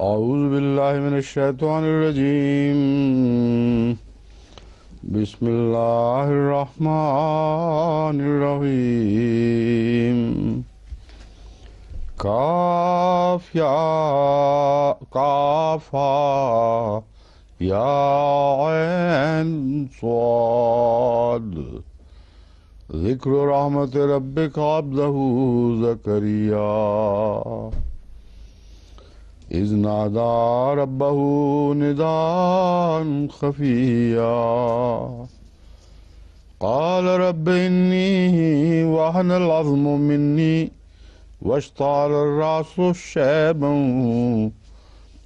أعوذ بالله من الشيطان الرجيم. بسم الله الرحمن الرحيم. كاف يا كاف يا عين صاد. ذكر رحمة ربك عبده زكريا إذ نادى ربه نداء خفيا قال رب إني وهن العظم مني واشتعل الرأس شيبا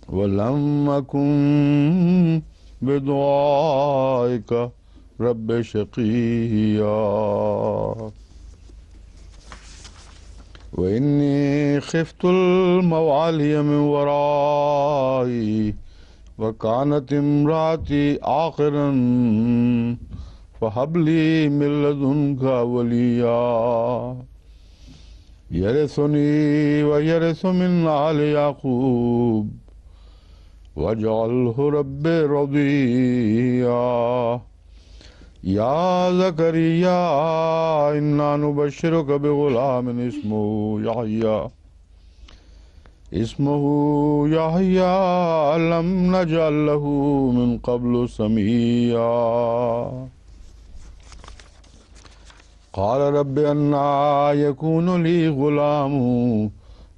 ولم أكن بدعائك رب شقيا وإني خفت الموالي من ورائي وكانت امرأتي عاقرا فهب لي من لدنك وليا يرثني ويرث من آل يعقوب واجعله رب رضيا يا زكريا إنا نبشرك بغلام اسمه يحيى لم نجعل له من قبل سميا قال رب أنى يكون لي غلام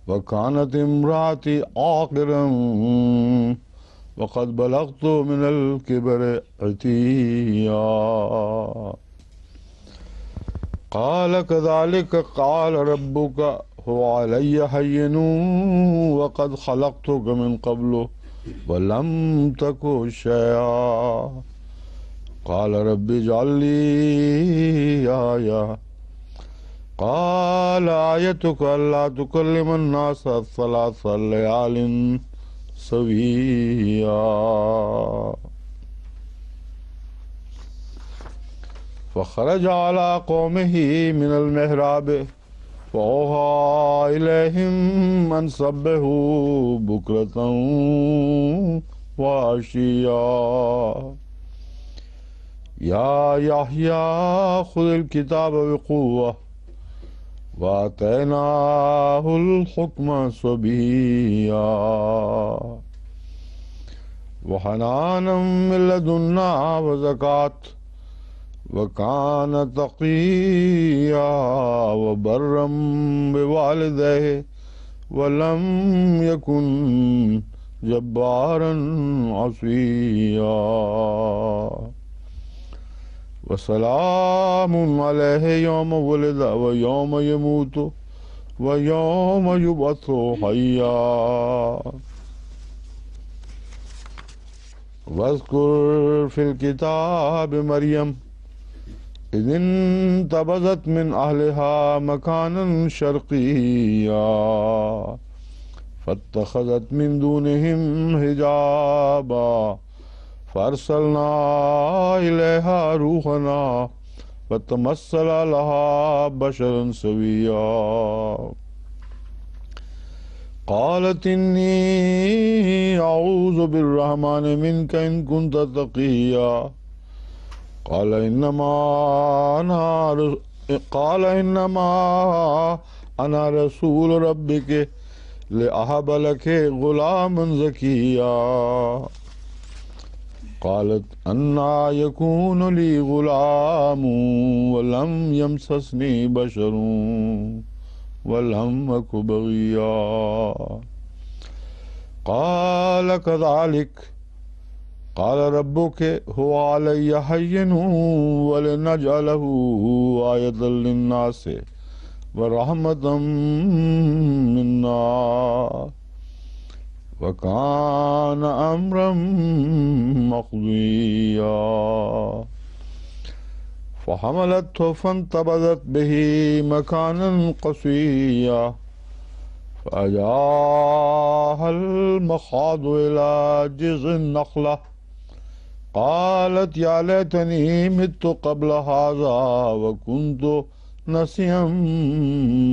وكانت امرأتي عاقرا وقد بلغت من الكبر عتيا قال كذلك قال ربك هو علي هين وقد خلقتك من قبل ولم تك شيئا قال رب اجعل لي آية قال آيتك ألا تكلم الناس ثلاث ليال سويا فخرج على قومه من المحراب فأوحى إليهم أن سبحوا بكرة وعشيا يا يحيى خذ الكتاب بقوة وآتيناه الحكم صبيا وحنانا من لدنا وزكاة وكان تقيا وبرا بوالديه ولم يكن جبارا عصيا وسلام عليه يوم ولد ويوم يموت ويوم يبعث حيا واذكر في الكتاب مريم إذ انتبذت من أهلها مكانا شرقيا فاتخذت من دونهم حجابا فأرسلنا إليها روحنا فتمثل لها بشرا سويا قالت إني أعوذ بالرحمن منك إن كنت تقيا قال إنما أنا رسول ربك لأهب لك غلاما زكيا قالت أنى يكون لي غلام ولم يمسسني بشر ولم أك بغيا قال كذلك قال ربك هو علي هين ولنجعله آية للناس ورحمة منا وكان أمرا مقضيا فحملته فانتبذت به مكانا قصيا فأجاها المخاض إلى جذع النخلة قالت يا ليتني مت قبل هذا وكنت نسيا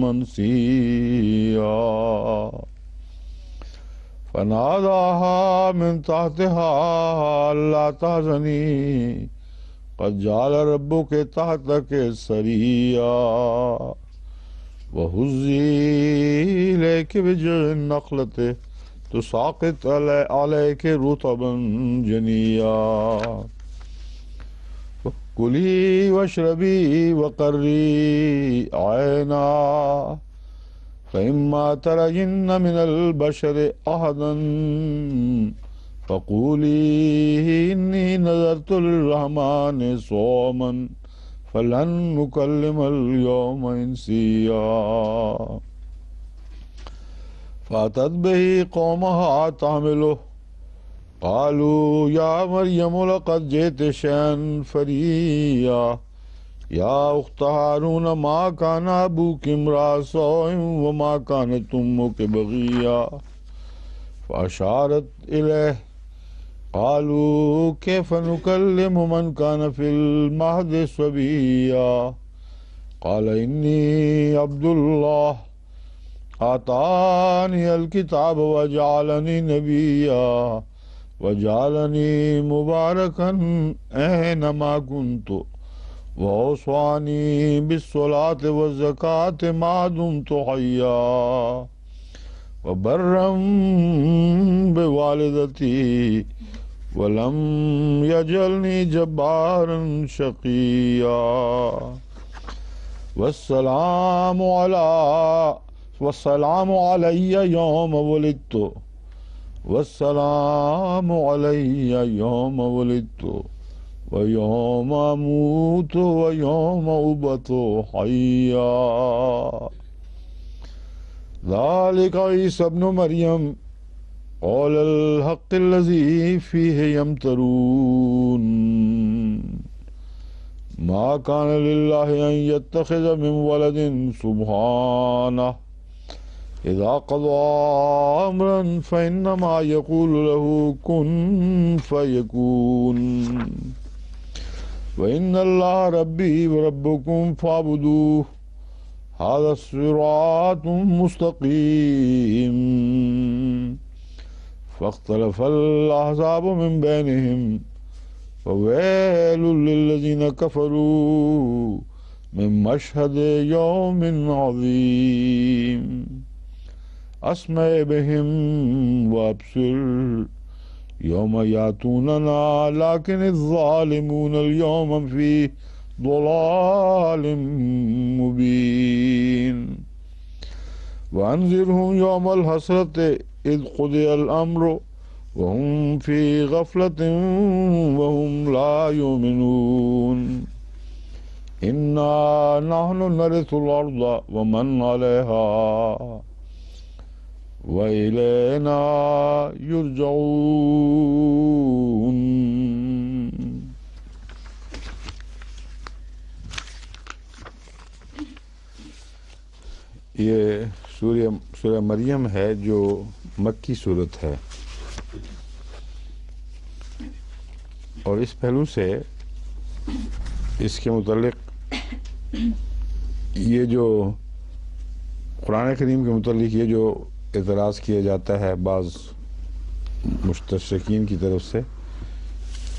منسيا فناداها من تحتها ألا تحزني قد جعل ربك تحتك سريا وهزي إليك بجذع النخلة تساقط عليك رطبا جنيا كلي واشربي وقري عينا فإما ترين من البشر أحدا فقولي إني نذرت للرحمن صوما فلن نكلم اليوم إنسيا فأتت به قومها تحمله قالوا يا مريم لقد جئت شيئا فريا يا أخت هارون ما كان أبوك امرأ سوء وما كانت أمك بغيا فأشارت إليه قالوا كيف نكلم من كان في المهد صبيا قال إني عبد الله آتاني الكتاب وجعلني نبيا وجعلني مباركا أينما كنت وأوصاني بالصلاة والزكاة ما دمت حيا وبرا بوالدتي ولم يجعلني جبارا شقيا والسلام علي يوم ولدت والسلام علي يوم ولدت ويوم أموت ويوم أبعث حيا ذلك عيسى ابن مريم قول الحق الذي فيه يمترون ما كان لله أن يتخذ من ولد سبحانه إذا قضى أمرا فإنما يقول له كن فيكون وإن الله ربي وربكم فاعبدوه هذا صراط مستقيم فاختلف الأحزاب من بينهم فويل للذين كفروا من مشهد يوم عظيم أسمع بهم وأبصر يوم يأتوننا لكن الظالمون اليوم في ضلال مبين وأنذرهم يوم الحسرة إذ قضي الأمر وهم في غفلة وهم لا يؤمنون إنا نحن نرث الأرض ومن عليها وإلينا يرجعون. یہ سورہ مریم ہے جو مکی صورت ہے، اور اس پہلو سے اس کے متعلق یہ جو قرآن کریم کے متعلق یہ جو اعتراض کیا جاتا ہے بعض مستشرقین کی طرف سے،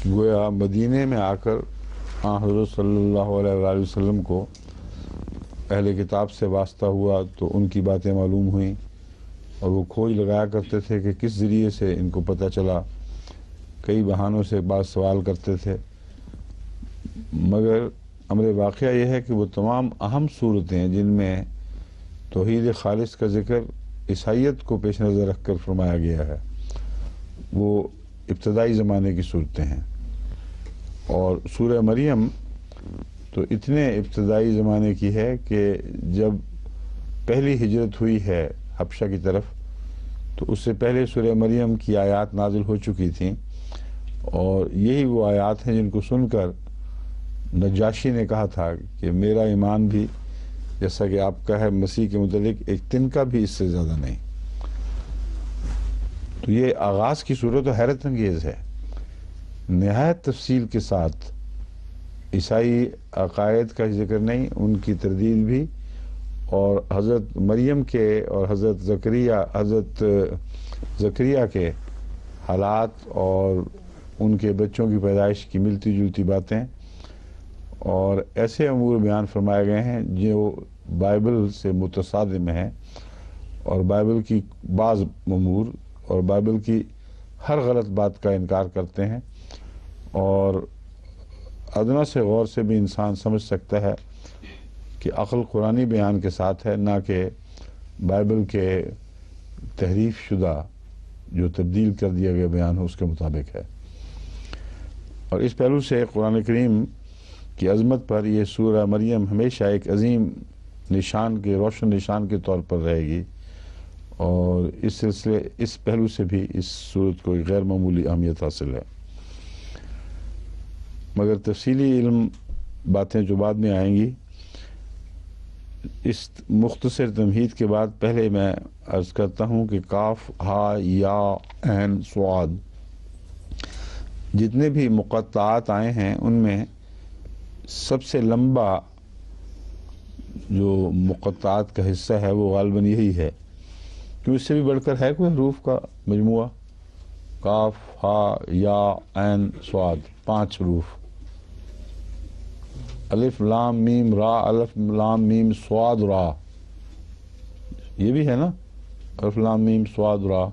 گویا مدینے میں آ کر حضرت صلی اللہ علیہ وآلہ وسلم کو اہل کتاب سے واسطہ ہوا تو ان کی باتیں معلوم ہوئیں، اور وہ کھوج لگایا کرتے تھے کہ کس ذریعے سے ان کو پتہ چلا، کئی بہانوں سے بعض سوال کرتے تھے، مگر امر واقعہ یہ ہے کہ وہ تمام اہم صورتیں جن میں توحید خالص کا ذکر عیسائیت کو پیش نظر رکھ کر فرمایا گیا ہے، وہ ابتدائی زمانے کی صورتیں ہیں، اور سورہ مریم تو اتنے ابتدائی زمانے کی ہے کہ جب پہلی ہجرت ہوئی ہے حبشہ کی طرف تو اس سے پہلے سورہ مریم کی آیات نازل ہو چکی تھیں، اور یہی وہ آیات ہیں جن کو سن کر نجاشی نے کہا تھا کہ میرا ایمان بھی جیسا کہ آپ کا ہے مسیح کے متعلق ایک تنکا بھی اس سے زیادہ نہیں۔ تو یہ آغاز کی صورت حیرت انگیز ہے، نہایت تفصیل کے ساتھ عیسائی عقائد کا ذکر نہیں، ان کی تردید بھی، اور حضرت مریم کے اور حضرت زکریا کے حالات اور ان کے بچوں کی پیدائش کی ملتی جلتی باتیں اور ایسے امور بیان فرمائے گئے ہیں جو بائبل سے متصادم ہیں اور بائبل کی بعض امور اور بائبل کی ہر غلط بات کا انکار کرتے ہیں، اور ادنا سے غور سے بھی انسان سمجھ سکتا ہے کہ عقل قرآنی بیان کے ساتھ ہے، نہ کہ بائبل کے تحریف شدہ جو تبدیل کر دیا گیا بیان ہو اس کے مطابق ہے۔ اور اس پہلو سے قرآن کریم کی عظمت پر یہ سورہ مریم ہمیشہ ایک عظیم نشان کے روشن نشان کے طور پر رہے گی، اور اس پہلو سے بھی اس سورت کو غیر معمولی اہمیت حاصل ہے۔ مگر تفصیلی علم باتیں جو بعد میں آئیں گی، اس مختصر تمہید کے بعد پہلے میں عرض کرتا ہوں کہ کاف، ہا، یا، عین، صاد جتنے بھی مقطعات آئے ہیں ان میں سب سے لمبا جو مقطعات کا حصہ ہے وہ غالباً یہی ہے، کیوں اس سے بھی بڑھ کر ہے کوئی حروف کا مجموعہ؟ کاف، ہا، یا، عین، صاد، 5 حروف، الف لام میم را، الف لام میم صاد را، یہ بھی ہے نا، الف لام میم صاد را،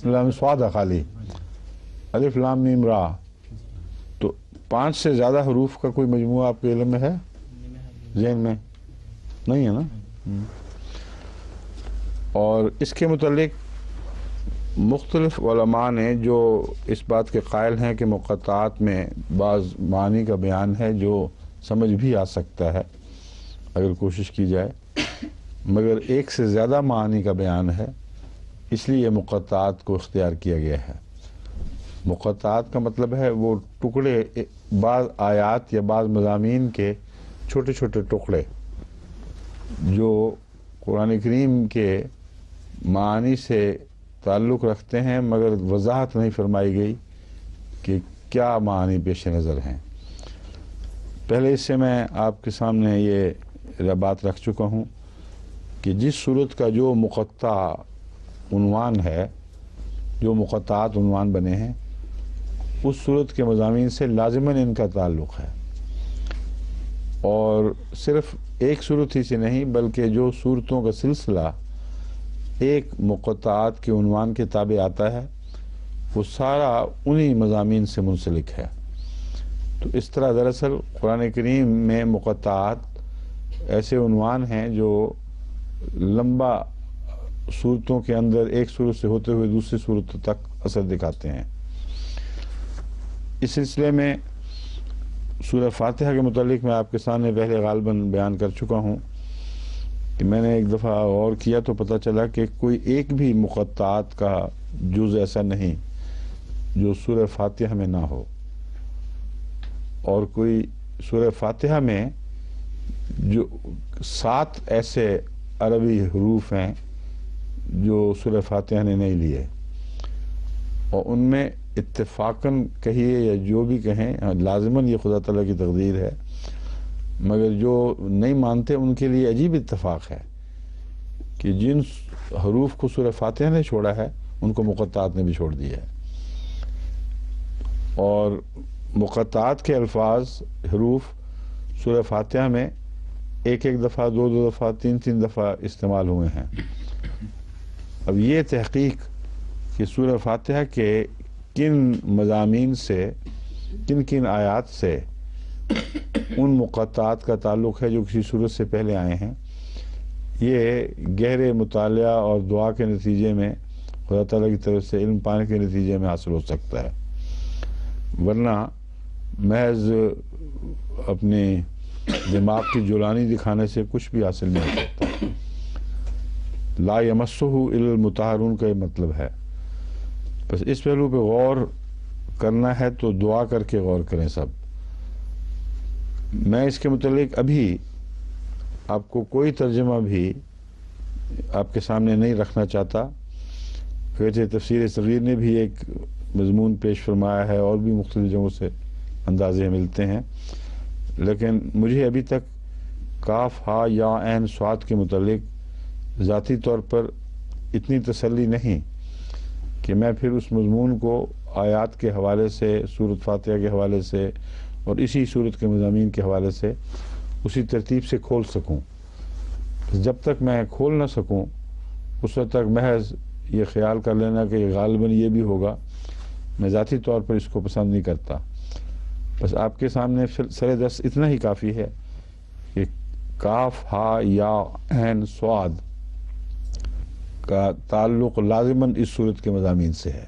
لام صاد ہے خالی، الف لام میم را، تو 5 سے زیادہ حروف کا کوئی مجموعہ آپ کے علم میں ہے؟ ذہن میں نہیں ہے نا؟ اور اس کے متعلق مختلف علماء نے جو اس بات کے قائل ہیں کہ مقطعات میں بعض معنی کا بیان ہے جو سمجھ بھی آ سکتا ہے اگر کوشش کی جائے، مگر ایک سے زیادہ معانی کا بیان ہے، اس لیے مقطعات کو اختیار کیا گیا ہے۔ مقطعات کا مطلب ہے وہ ٹکڑے، بعض آیات یا بعض مضامین کے چھوٹے چھوٹے ٹکڑے جو قرآن کریم کے معانی سے تعلق رکھتے ہیں مگر وضاحت نہیں فرمائی گئی کہ کیا معانی پیش نظر ہیں۔ پہلے اس سے میں آپ کے سامنے یہ بات رکھ چکا ہوں کہ جس صورت کا جو مقطع عنوان ہے، جو مقطعات عنوان بنے ہیں، اس صورت کے مضامین سے لازماً ان کا تعلق ہے، اور صرف ایک صورت ہی سے نہیں بلکہ جو صورتوں کا سلسلہ ایک مقطعات کے عنوان کے تابع آتا ہے وہ سارا انہی مضامین سے منسلک ہے۔ تو اس طرح دراصل قرآن کریم میں مقطعات ایسے عنوان ہیں جو لمبا صورتوں کے اندر ایک صورت سے ہوتے ہوئے دوسری صورت تک اثر دکھاتے ہیں۔ اس سلسلے میں سورہ فاتحہ کے متعلق میں آپ کے سامنے پہلے غالباً بیان کر چکا ہوں کہ میں نے ایک دفعہ غور کیا تو پتہ چلا کہ کوئی ایک بھی مقطعات کا جز ایسا نہیں جو سورہ فاتحہ میں نہ ہو، اور کوئی سورہ فاتحہ میں جو 7 ایسے عربی حروف ہیں جو سورہ فاتحہ نے نہیں لیے، اور ان میں اتفاقاً کہیے یا جو بھی کہیں لازماً یہ خدا تعالیٰ کی تقدیر ہے، مگر جو نہیں مانتے ان کے لیے عجیب اتفاق ہے کہ جن حروف کو سورہ فاتحہ نے چھوڑا ہے ان کو مقطعات نے بھی چھوڑ دیا ہے، اور مقطعات کے الفاظ، حروف سورہ فاتحہ میں ایک دفعہ، دو دفعہ، تین دفعہ استعمال ہوئے ہیں۔ اب یہ تحقیق کہ سورہ فاتحہ کے کن مضامین سے، کن آیات سے ان مقطعات کا تعلق ہے جو کسی صورت سے پہلے آئے ہیں، یہ گہرے مطالعہ اور دعا کے نتیجے میں، خدا تعالیٰ کی طرف سے علم پانے کے نتیجے میں حاصل ہو سکتا ہے، ورنہ محض اپنے دماغ کی جولانی دکھانے سے کچھ بھی حاصل نہیں ہو سکتا۔ لا یمسہ الا المطہرون کا یہ مطلب ہے۔ بس اس پہلو پہ غور کرنا ہے تو دعا کر کے غور کریں سب۔ میں اس کے متعلق ابھی آپ کو کوئی ترجمہ بھی آپ کے سامنے نہیں رکھنا چاہتا۔ پھر تفسیر صغیر نے بھی ایک مضمون پیش فرمایا ہے اور بھی مختلف جگہوں سے اندازے ملتے ہیں، لیکن مجھے ابھی تک کاف ہا یا عین صاد کے متعلق ذاتی طور پر اتنی تسلی نہیں کہ میں پھر اس مضمون کو آیات کے حوالے سے، سورۃ فاتحہ کے حوالے سے اور اسی سورت کے مضامین کے حوالے سے اسی ترتیب سے کھول سکوں۔ جب تک میں کھول نہ سکوں اس وقت تک محض یہ خیال کر لینا کہ غالباً یہ بھی ہوگا، میں ذاتی طور پر اس کو پسند نہیں کرتا۔ بس آپ کے سامنے سر دست اتنا ہی کافی ہے کہ کاف ہا یا عین صاد کا تعلق لازماً اس صورت کے مضامین سے ہے،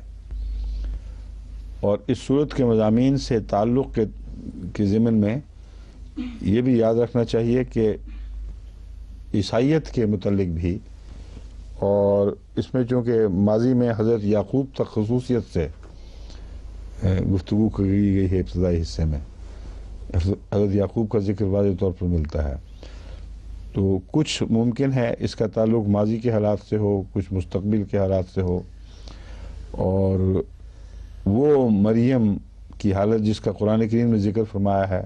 اور اس صورت کے مضامین سے تعلق کے ضمن میں یہ بھی یاد رکھنا چاہیے کہ عیسائیت کے متعلق بھی، اور اس میں چونکہ ماضی میں حضرت یعقوب تک خصوصیت سے گفتگو کی گئی ہے، ابتدائی حصے میں حضرت یعقوب کا ذکر واضح طور پر ملتا ہے، تو کچھ ممکن ہے اس کا تعلق ماضی کے حالات سے ہو، کچھ مستقبل کے حالات سے ہو، اور وہ مریم کی حالت جس کا قرآن کریم نے ذکر فرمایا ہے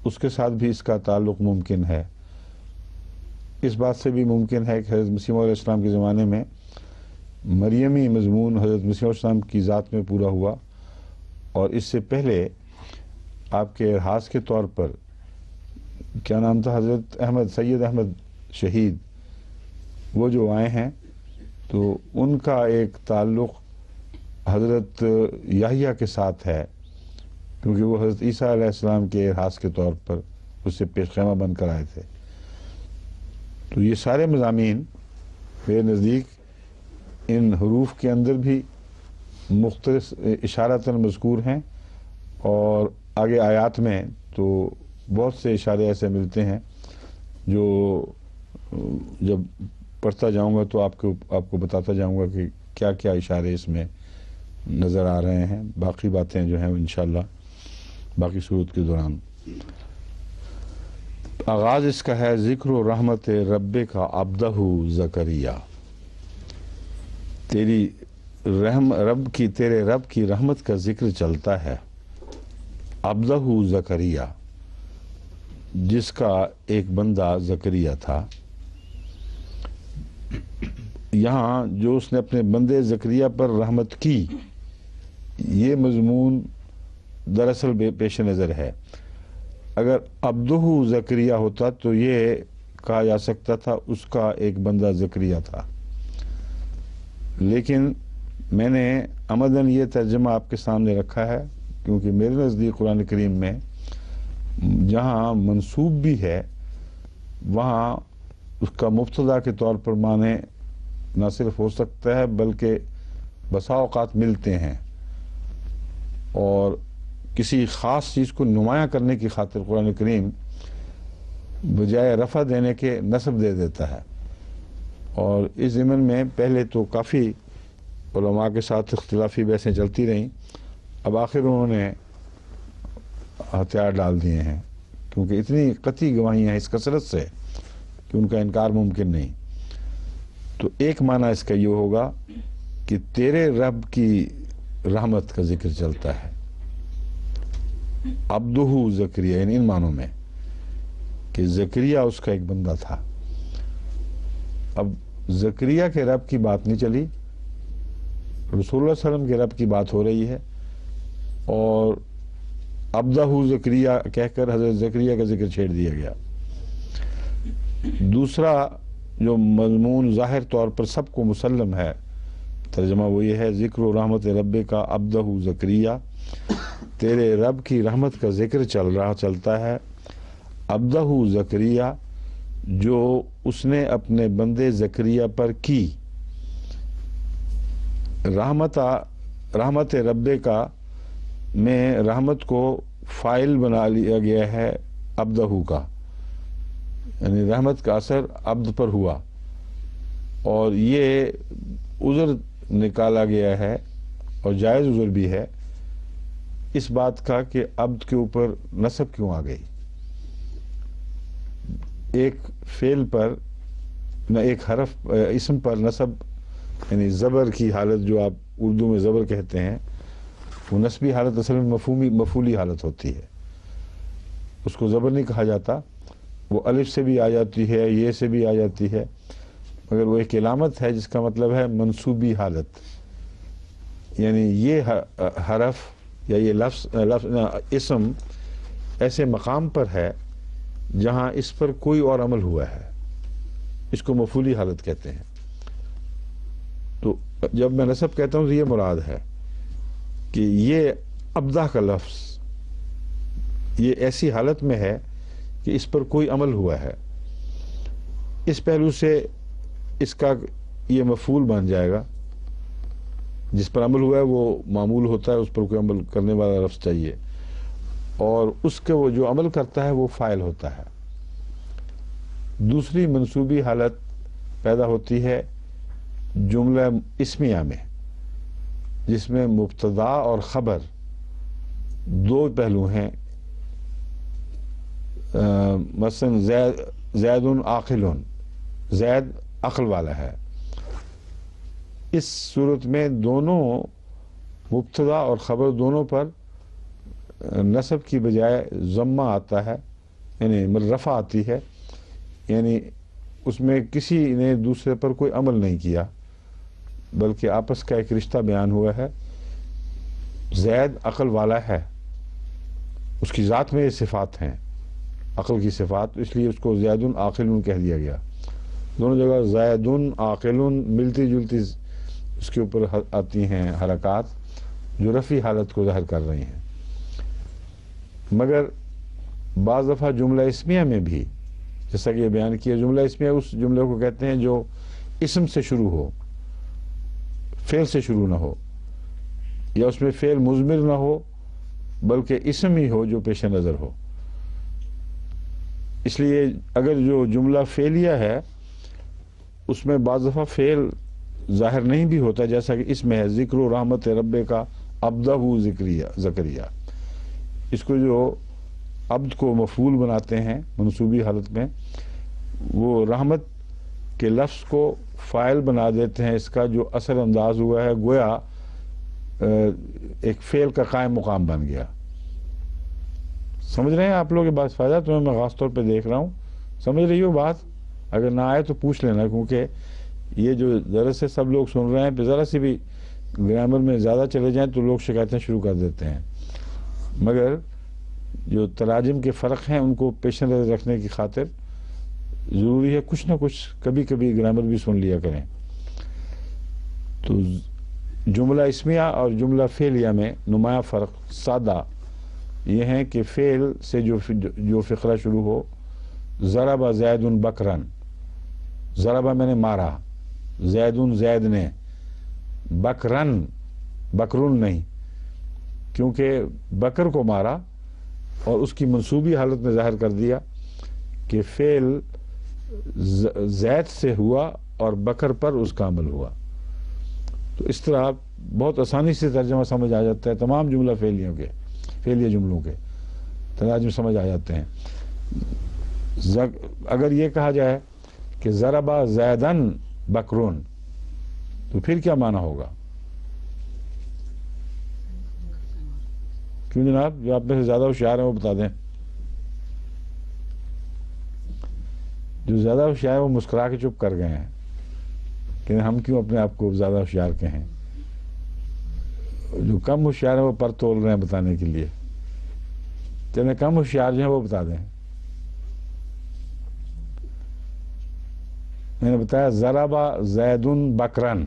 اس کے ساتھ بھی اس کا تعلق ممکن ہے۔ اس بات سے بھی ممکن ہے کہ حضرت مسیح علیہ السلام کے زمانے میں مریمی مضمون حضرت مسیح علیہ السلام کی ذات میں پورا ہوا، اور اس سے پہلے آپ کے ارحاس کے طور پر کیا نام تھا، حضرت سید احمد شہید، وہ جو آئے ہیں تو ان کا ایک تعلق حضرت یحییٰ کے ساتھ ہے، کیونکہ وہ حضرت عیسیٰ علیہ السلام کے ارحاس کے طور پر اس سے پیش خیمہ بن کر آئے تھے۔ تو یہ سارے مضامین میرے نزدیک ان حروف کے اندر بھی مختلف اشارتاً مذکور ہیں، اور آگے آیات میں تو بہت سے اشارے ایسے ملتے ہیں جو جب پڑھتا جاؤں گا تو آپ کو بتاتا جاؤں گا کہ کیا کیا اشارے اس میں نظر آ رہے ہیں۔ باقی باتیں جو ہیں انشاءاللہ باقی صورت کے دوران۔ آغاز اس کا ہے ذکر و رحمت رب کا عبدہ زکریا، تیرے رب کی رحمت کا ذکر چلتا ہے، عبدہ زکریا جس کا ایک بندہ زکریا تھا۔ یہاں جو اس نے اپنے بندے زکریا پر رحمت کی، یہ مضمون دراصل پیش نظر ہے۔ اگر عبدہ زکریا ہوتا تو یہ کہا جا سکتا تھا اس کا ایک بندہ زکریا تھا، لیکن میں نے عمداً یہ ترجمہ آپ کے سامنے رکھا ہے کیونکہ میرے نزدیک قرآن کریم میں جہاں منصوب بھی ہے وہاں اس کا مبتدا کے طور پر معنی نہ صرف ہو سکتا ہے بلکہ بسا اوقات ملتے ہیں، اور کسی خاص چیز کو نمایاں کرنے کی خاطر قرآن کریم بجائے رفع دینے کے نصب دے دیتا ہے، اور اس ضمن میں پہلے تو کافی علماء کے ساتھ اختلافی بحثیں چلتی رہیں، اب آخر انہوں نے ہتھیار ڈال دیے ہیں کیونکہ اتنی قطعی گواہیاں ہیں اس کثرت سے کہ ان کا انکار ممکن نہیں۔ تو ایک معنی اس کا یہ ہوگا کہ تیرے رب کی رحمت کا ذکر چلتا ہے، عبدہ زکریا، یعنی ان معنوں میں کہ زکریا اس کا ایک بندہ تھا۔ اب زکریا کے رب کی بات نہیں چلی، رسول اللہ صلی اللہ علیہ وسلم کے رب کی بات ہو رہی ہے، اور عبدہ زکریا کہہ کر حضرت زکریا کا ذکر چھیڑ دیا گیا۔ دوسرا جو مضمون ظاہر طور پر سب کو مسلم ہے ترجمہ وہ یہ ہے ذکر و رحمت رب کا عبدہ زکریا، تیرے رب کی رحمت کا ذکر چلتا ہے، عبدہ زکریا جو اس نے اپنے بندے زکریا پر کی۔ رحمت رب کا میں رحمت کو فائل بنا لیا گیا ہے عبدہ کا، یعنی رحمت کا اثر عبد پر ہوا، اور یہ عذر نکالا گیا ہے اور جائز عذر بھی ہے اس بات کا کہ عبد کے اوپر نصب کیوں آ گئی۔ ایک فعل پر نہ ایک حرف اسم پر نصب، یعنی زبر کی حالت جو آپ اردو میں زبر کہتے ہیں، وہ نسبی حالت اصل میں مفعولی حالت ہوتی ہے، اس کو زبر نہیں کہا جاتا، وہ الف سے بھی آ جاتی ہے، یہ سے بھی آ جاتی ہے، مگر وہ ایک علامت ہے جس کا مطلب ہے منصوبی حالت، یعنی یہ حرف یا یہ لفظ اسم ایسے مقام پر ہے جہاں اس پر کوئی اور عمل ہوا ہے، اس کو مفعولی حالت کہتے ہیں۔ تو جب میں نصب کہتا ہوں تو یہ مراد ہے کہ یہ ابدا کا لفظ یہ ایسی حالت میں ہے کہ اس پر کوئی عمل ہوا ہے، اس پہلو سے اس کا یہ مفعول بن جائے گا، جس پر عمل ہوا ہے وہ معمول ہوتا ہے، اس پر کوئی عمل کرنے والا لفظ چاہیے، اور اس کے وہ جو عمل کرتا ہے وہ فاعل ہوتا ہے۔ دوسری منصوبی حالت پیدا ہوتی ہے جملہ اسمیہ میں، جس میں مبتدا اور خبر دو پہلو ہیں، مثلا زید عاقل، زید عقل والا ہے۔ اس صورت میں دونوں مبتدا اور خبر دونوں پر نصب کی بجائے ضمہ آتا ہے، یعنی رفع آتی ہے، یعنی اس میں کسی نے دوسرے پر کوئی عمل نہیں کیا بلکہ آپس کا ایک رشتہ بیان ہوا ہے۔ زید عقل والا ہے، اس کی ذات میں یہ صفات ہیں، عقل کی صفات، اس لیے اس کو زید عاقل کہہ دیا گیا۔ دونوں جگہ زید عاقل ملتی جلتی اس کے اوپر آتی ہیں حرکات جو رفعی حالت کو ظاہر کر رہی ہیں، مگر بعض دفعہ جملہ اسمیہ میں بھی جیسا کہ یہ بیان کیا، جملہ اسمیہ اس جملے کو کہتے ہیں جو اسم سے شروع ہو، فعل سے شروع نہ ہو، یا اس میں فعل مضمر نہ ہو بلکہ اسم ہی ہو جو پیش نظر ہو۔ اس لیے اگر جو جملہ فعلیہ ہے اس میں بعض دفعہ فعل ظاہر نہیں بھی ہوتا، جیسا کہ اس میں ہے ذکر و رحمت رب کا عبدہ زکریا، اس کو جو عبد کو مفعول بناتے ہیں منصوبی حالت میں، وہ رحمت کے لفظ کو فاعل بنا دیتے ہیں، اس کا جو اثر انداز ہوا ہے گویا ایک فعل کا قائم مقام بن گیا۔ سمجھ رہے ہیں آپ لوگ یہ بات؟ فائدہ تمہیں میں خاص طور پہ دیکھ رہا ہوں، سمجھ رہی ہو بات؟ اگر نہ آئے تو پوچھ لینا، کیونکہ یہ جو درس سے سب لوگ سن رہے ہیں، پھر ذرا سی بھی گرامر میں زیادہ چلے جائیں تو لوگ شکایتیں شروع کر دیتے ہیں، مگر جو تراجم کے فرق ہیں ان کو پیش نظر رکھنے کی خاطر ضروری ہے کچھ نہ کچھ کبھی کبھی گرامر بھی سن لیا کریں۔ تو جملہ اسمیہ اور جملہ فعلیہ میں نمایاں فرق سادہ یہ ہے کہ فعل سے جو فقرہ شروع ہو، ضرب زید بکرن، ضربہ میں نے مارا، زید نے، بکرن بکرن نہیں، کیونکہ بکر کو مارا اور اس کی منصوبی حالت میں ظاہر کر دیا کہ فعل زید سے ہوا اور بکر پر اس کا عمل ہوا۔ تو اس طرح بہت آسانی سے ترجمہ سمجھ آ جاتا ہے، تمام جملہ فعلیہ جملوں کے تراجم سمجھ آ جاتے ہیں۔ اگر یہ کہا جائے کہ ضربہ زیدن بکرون تو پھر کیا معنی ہوگا؟ کیوں جناب؟ جو آپ میں سے زیادہ ہوشیار ہیں وہ بتا دیں۔ جو زیادہ ہوشیار ہیں وہ مسکرا کے چپ کر گئے ہیں کہ ہم کیوں اپنے آپ کو زیادہ ہوشیار کہیں۔ جو کم ہوشیار ہیں وہ پر تول رہے ہیں بتانے کے لیے، جنہیں کم ہوشیار جو ہیں وہ بتا دیں۔ میں نے بتایا ضربہ زید بکرن،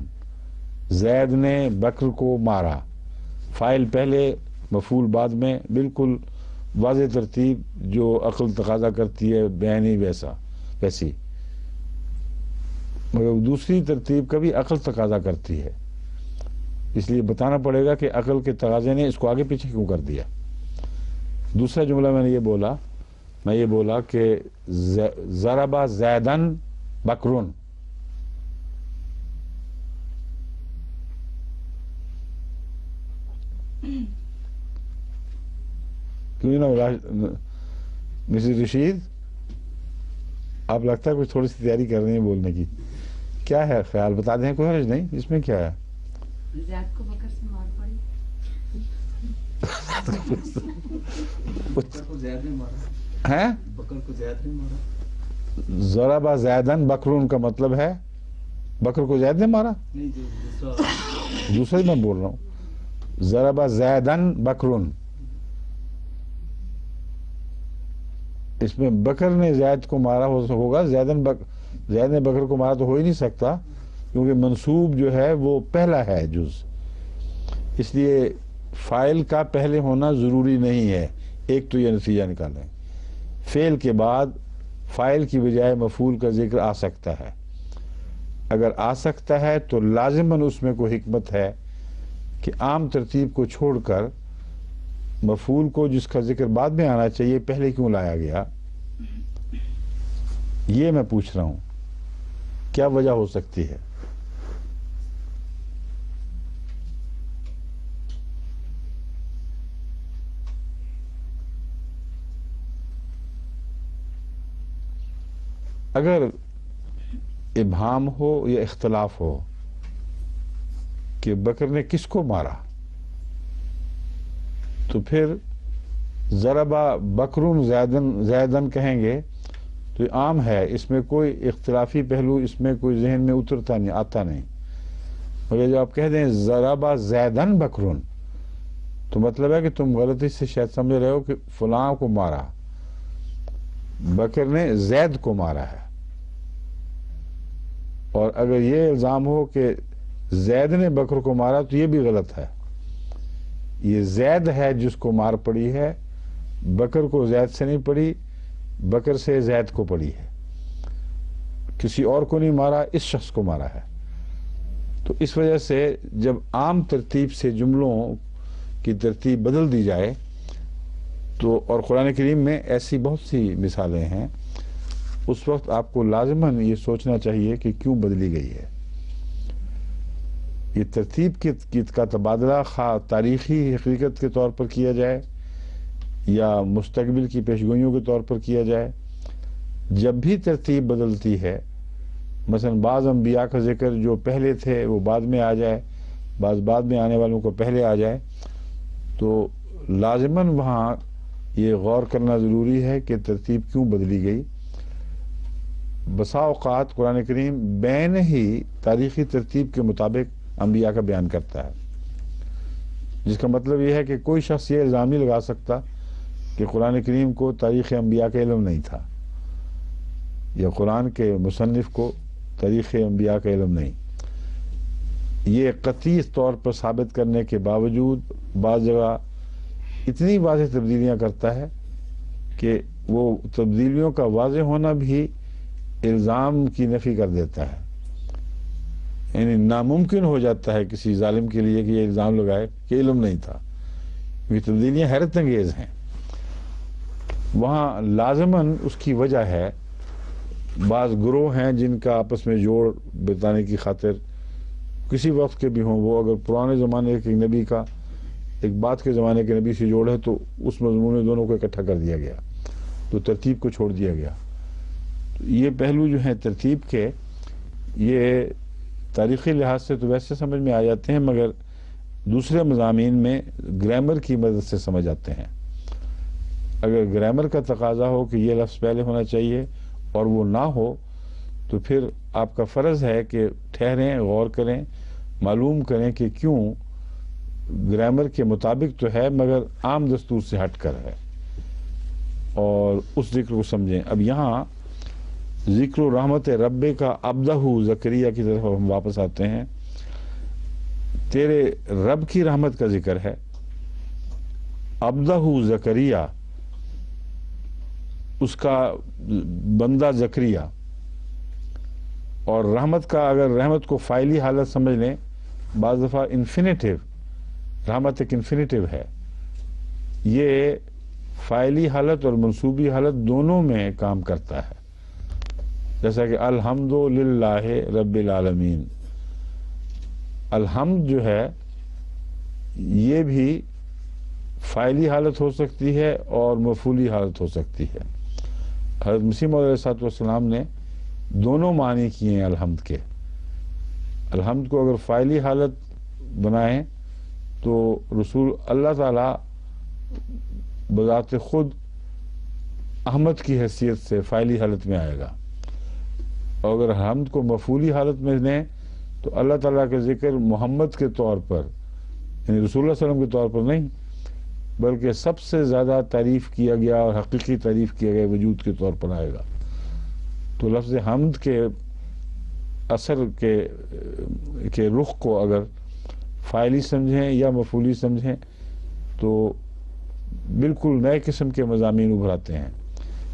زید نے بکر کو مارا، فاعل پہلے مفعول بعد میں، بالکل واضح ترتیب جو عقل تقاضا کرتی ہے بیانی ویسی، مگر دوسری ترتیب کبھی عقل تقاضا کرتی ہے، اس لیے بتانا پڑے گا کہ عقل کے تقاضے نے اس کو آگے پیچھے کیوں کر دیا۔ دوسرا جملہ میں یہ بولا کہ ضربہ زیدن بکرون، کیوں نا مسز رشید، آپ لگتا ہے کچھ تھوڑی سی تیاری کر رہی ہیں بولنے کی، کیا ہے خیال؟ بتا دیں، کوئی حرج نہیں، اس میں کیا ہے؟ زید کو بکر سے مار پڑی، زید نے مارا۔ ہیں بکر کو زید نے مارا؟ ضرب زیدن بکرون کا مطلب ہے بکر کو زید نے مارا؟ نہیں، جو دوسرا دوسرے میں بول رہا ہوں ضرب زیدن بکرون، اس میں بکر نے زید کو مارا ہوگا، زید نے بکر کو مارا تو ہو ہی نہیں سکتا، کیونکہ منصوب جو ہے وہ پہلا ہے جز، اس لیے فاعل کا پہلے ہونا ضروری نہیں ہے۔ ایک تو یہ نتیجہ نکالیں، فعل کے بعد فاعل کی بجائے مفعول کا ذکر آ سکتا ہے، اگر آ سکتا ہے تو لازماً اس میں کوئی حکمت ہے کہ عام ترتیب کو چھوڑ کر مفعول کو جس کا ذکر بعد میں آنا چاہیے پہلے کیوں لایا گیا، یہ میں پوچھ رہا ہوں کیا وجہ ہو سکتی ہے؟ اگر ابہام ہو یا اختلاف ہو کہ بکر نے کس کو مارا، تو پھر ضربا بکرون زیدن کہیں گے تو یہ عام ہے، اس میں کوئی اختلافی پہلو اس میں کوئی ذہن میں اترتا نہیں، آتا نہیں، مگر جب آپ کہہ دیں ضربا زیدن بکرون تو مطلب ہے کہ تم غلطی سے شاید سمجھ رہے ہو کہ فلاں کو مارا، بکر نے زید کو مارا ہے، اور اگر یہ الزام ہو کہ زید نے بکر کو مارا تو یہ بھی غلط ہے، یہ زید ہے جس کو مار پڑی ہے، بکر کو زید سے نہیں پڑی، بکر سے زید کو پڑی ہے، کسی اور کو نہیں مارا، اس شخص کو مارا ہے۔ تو اس وجہ سے جب عام ترتیب سے جملوں کی ترتیب بدل دی جائے تو، اور قرآن کریم میں ایسی بہت سی مثالیں ہیں، اس وقت آپ کو لازماً یہ سوچنا چاہیے کہ کیوں بدلی گئی ہے۔ یہ ترتیب کا تبادلہ خواہ تاریخی حقیقت کے طور پر کیا جائے یا مستقبل کی پیشگوئیوں کے طور پر کیا جائے، جب بھی ترتیب بدلتی ہے، مثلا بعض انبیاء کا ذکر جو پہلے تھے وہ بعد میں آ جائے، بعض بعد میں آنے والوں کو پہلے آ جائے، تو لازماً وہاں یہ غور کرنا ضروری ہے کہ ترتیب کیوں بدلی گئی۔ بسا اوقات قرآن کریم بین ہی تاریخی ترتیب کے مطابق انبیاء کا بیان کرتا ہے، جس کا مطلب یہ ہے کہ کوئی شخص یہ الزام نہیں لگا سکتا کہ قرآن کریم کو تاریخ انبیاء کا علم نہیں تھا، یا قرآن کے مصنف کو تاریخ انبیاء کا علم نہیں۔ یہ قطعی طور پر ثابت کرنے کے باوجود بعض جگہ اتنی واضح تبدیلیاں کرتا ہے کہ وہ تبدیلیوں کا واضح ہونا بھی الزام کی نفی کر دیتا ہے، یعنی ناممکن ہو جاتا ہے کسی ظالم کے لیے کہ یہ الزام لگائے کہ علم نہیں تھا، یہ تبدیلیاں حیرت انگیز ہیں۔ وہاں لازماً اس کی وجہ ہے، بعض گروہ ہیں جن کا آپس میں جوڑ بتانے کی خاطر کسی وقت کے بھی ہوں، وہ اگر پرانے زمانے کے نبی کا ایک بات کے زمانے کے نبی سے جوڑ ہے تو اس مضمون میں دونوں کو اکٹھا کر دیا گیا، تو ترتیب کو چھوڑ دیا گیا۔ یہ پہلو جو ہیں ترتیب کے، یہ تاریخی لحاظ سے تو ویسے سمجھ میں آ جاتے ہیں، مگر دوسرے مضامین میں گرامر کی مدد سے سمجھ آتے ہیں۔ اگر گرامر کا تقاضا ہو کہ یہ لفظ پہلے ہونا چاہیے اور وہ نہ ہو، تو پھر آپ کا فرض ہے کہ ٹھہریں، غور کریں، معلوم کریں کہ کیوں گرامر کے مطابق تو ہے مگر عام دستور سے ہٹ کر ہے، اور اس ذکر کو سمجھیں۔ اب یہاں ذکر و رحمت رب کا عبدہ زکریا کی طرف ہم واپس آتے ہیں۔ تیرے رب کی رحمت کا ذکر ہے، عبدہ زکریا، اس کا بندہ زکریا، اور رحمت کا اگر رحمت کو فاعلی حالت سمجھ لیں، بعض دفعہ انفینیٹیو، رحمت ایک انفینیٹیو ہے، یہ فاعلی حالت اور منصوبی حالت دونوں میں کام کرتا ہے، جیسا کہ الحمدللہ رب العالمین۔ الحمد جو ہے یہ بھی فاعلی حالت ہو سکتی ہے اور مفعولی حالت ہو سکتی ہے۔ حضرت مسیح موعود علیہ الصلوۃ والسلام نے دونوں معنی کیے ہیں الحمد کے۔ الحمد کو اگر فاعلی حالت بنائیں تو رسول اللہ تعالیٰ بذات خود احمد کی حیثیت سے فاعلی حالت میں آئے گا، اور اگر حمد کو مفعولی حالت میں لیں تو اللہ تعالیٰ کا ذکر محمد کے طور پر، یعنی رسول اللہ صلی اللہ علیہ وسلم کے طور پر نہیں، بلکہ سب سے زیادہ تعریف کیا گیا اور حقیقی تعریف کیا گیا وجود کے طور پر آئے گا۔ تو لفظ حمد کے اثر کے رخ کو اگر فاعلی سمجھیں یا مفعولی سمجھیں تو بالکل نئے قسم کے مضامین ابھراتے ہیں۔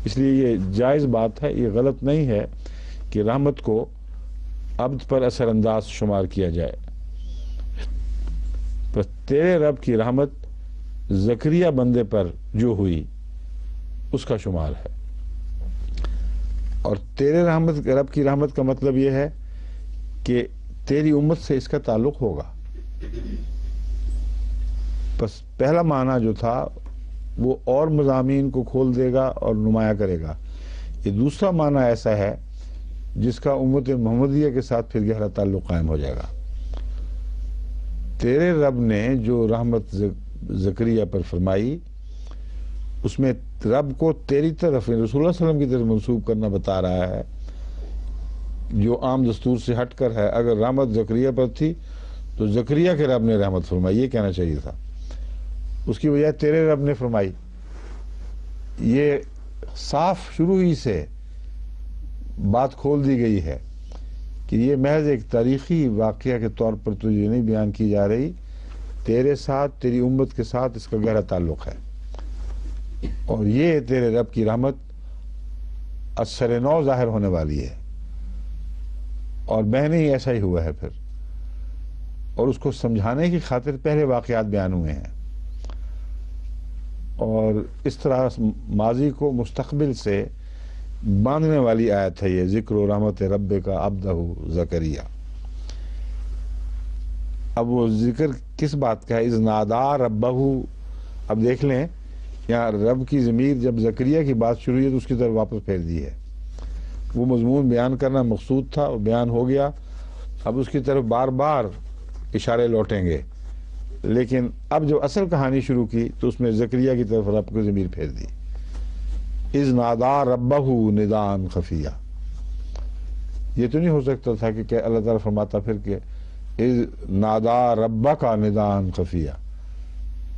اس لیے یہ جائز بات ہے، یہ غلط نہیں ہے کہ رحمت کو عبد پر اثر انداز شمار کیا جائے، پر تیرے رب کی رحمت زکریا بندے پر جو ہوئی اس کا شمار ہے۔ اور تیرے رب کی رحمت کا مطلب یہ ہے کہ تیری امت سے اس کا تعلق ہوگا۔ بس پہلا معنی جو تھا وہ اور مضامین کو کھول دے گا اور نمایاں کرے گا۔ یہ دوسرا معنی ایسا ہے جس کا امت محمدیہ کے ساتھ پھر گہرا تعلق قائم ہو جائے گا۔ تیرے رب نے جو رحمت زکریا پر فرمائی، اس میں رب کو تیری طرف، رسول اللہ صلی اللہ علیہ وسلم کی طرف منسوب کرنا بتا رہا ہے، جو عام دستور سے ہٹ کر ہے۔ اگر رحمت زکریا پر تھی تو زکریا کے رب نے رحمت فرمائی، یہ کہنا چاہیے تھا، اس کی وجہ تیرے رب نے فرمائی۔ یہ صاف شروع ہی سے بات کھول دی گئی ہے کہ یہ محض ایک تاریخی واقعہ کے طور پر تجھے نہیں بیان کی جا رہی، تیرے ساتھ، تیری امت کے ساتھ اس کا گہرا تعلق ہے، اور یہ تیرے رب کی رحمت اثر نو ظاہر ہونے والی ہے، اور بہنے ہی ایسا ہی ہوا ہے پھر، اور اس کو سمجھانے کی خاطر پہلے واقعات بیان ہوئے ہیں، اور اس طرح ماضی کو مستقبل سے باندھنے والی آیت ہے یہ، ذکر و رحمت رب کا عبدہ زکریا۔ اب وہ ذکر کس بات کا ہے؟ اذ نادا ربہ، اب دیکھ لیں یہاں رب کی ضمیر جب زکریا کی بات شروع ہوئی تو اس کی طرف واپس پھیر دی ہے۔ وہ مضمون بیان کرنا مقصود تھا، وہ بیان ہو گیا، اب اس کی طرف بار بار اشارے لوٹیں گے، لیکن اب جو اصل کہانی شروع کی تو اس میں زکریا کی طرف رب کو ضمیر پھیر دی۔ اذ نادا ربہ نداء خفیہ، یہ تو نہیں ہو سکتا تھا کہ اللہ تعالیٰ فرماتا پھر کہ اذ نادا ربہ کا نداء خفیہ،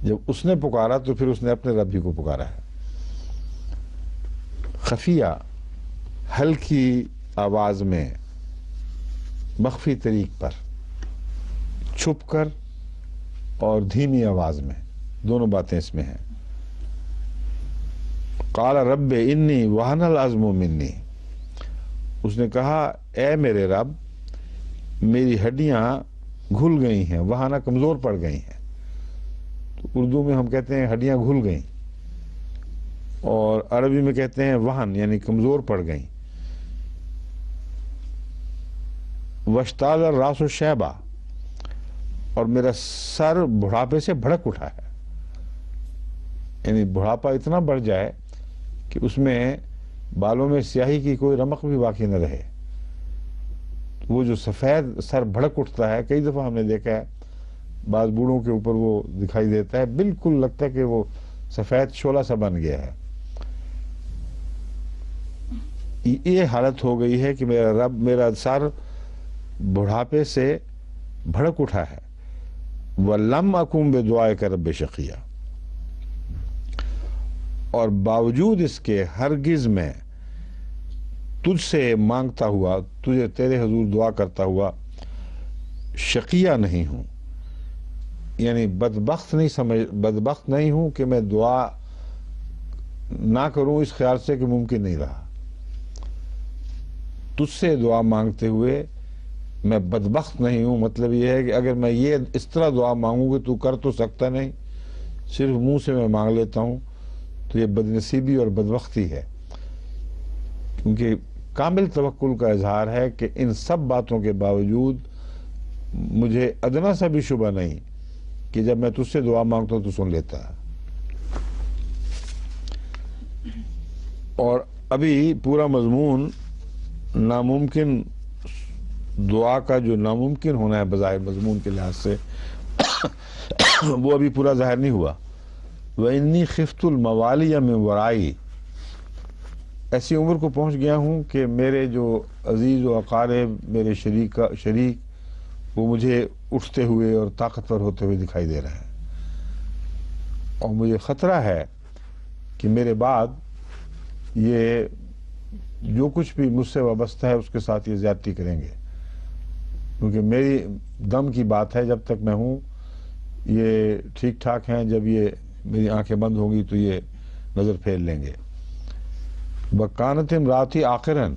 جب اس نے پکارا تو پھر اس نے اپنے رب ہی کو پکارا ہے۔ خفیہ، ہلکی آواز میں، مخفی طریق پر، چھپ کر اور دھیمی آواز میں، دونوں باتیں اس میں ہیں۔ قال رب انی وہن العظم منی، اس نے کہا اے میرے رب میری ہڈیاں گھل گئی ہیں، وہانا کمزور پڑ گئی ہیں، تو اردو میں ہم کہتے ہیں ہڈیاں گھل گئیں، اور عربی میں کہتے ہیں وہن یعنی کمزور پڑ گئیں۔ واشتعل الراس شیبا، اور میرا سر بڑھاپے سے بھڑک اٹھا ہے، یعنی بڑھاپا اتنا بڑھ جائے کہ اس میں بالوں میں سیاہی کی کوئی رمق بھی باقی نہ رہے، وہ جو سفید سر بھڑک اٹھتا ہے، کئی دفعہ ہم نے دیکھا ہے بعض بوڑھوں کے اوپر وہ دکھائی دیتا ہے، بالکل لگتا ہے کہ وہ سفید شعلہ سا بن گیا ہے۔ یہ حالت ہو گئی ہے کہ میرا رب، میرا سر بڑھاپے سے بھڑک اٹھا ہے۔ وَلَمْ أَكُنْ بِدُعَائِكَ رَبِّ شَقِيًّا، اور باوجود اس کے ہرگز میں تجھ سے مانگتا ہوا، تجھے تیرے حضور دعا کرتا ہوا شقیہ نہیں ہوں، یعنی بدبخت نہیں ہوں کہ میں دعا نہ کروں اس خیال سے کہ ممکن نہیں رہا۔ تجھ سے دعا مانگتے ہوئے میں بدبخت نہیں ہوں، مطلب یہ ہے کہ اگر میں یہ اس طرح دعا مانگوں کہ تو کر تو سکتا نہیں، صرف منہ سے میں مانگ لیتا ہوں، تو یہ بدنصیبی اور بدبختی ہے، کیونکہ کامل توکل کا اظہار ہے کہ ان سب باتوں کے باوجود مجھے ادنا سا بھی شبہ نہیں کہ جب میں تجھ سے دعا مانگتا ہوں تو سن لیتا ہے۔ اور ابھی پورا مضمون ناممکن دعا کا، جو ناممکن ہونا ہے بظاہر مضمون کے لحاظ سے، وہ ابھی پورا ظاہر نہیں ہوا۔ وَإِنِّي خِفْتُ الْمَوَالِيَ مِنْ وَرَائِي، ایسی عمر کو پہنچ گیا ہوں کہ میرے جو عزیز و اقارب، میرے شریک وہ مجھے اٹھتے ہوئے اور طاقتور ہوتے ہوئے دکھائی دے رہے ہیں، اور مجھے خطرہ ہے کہ میرے بعد یہ جو کچھ بھی مجھ سے وابستہ ہے اس کے ساتھ یہ زیادتی کریں گے، کیونکہ میری دم کی بات ہے، جب تک میں ہوں یہ ٹھیک ٹھاک ہیں، جب یہ میری آنکھیں بند ہوں گی تو یہ نظر پھیر لیں گے۔ وَكَانَتِ امْرَأَتِي عَاقِرًا،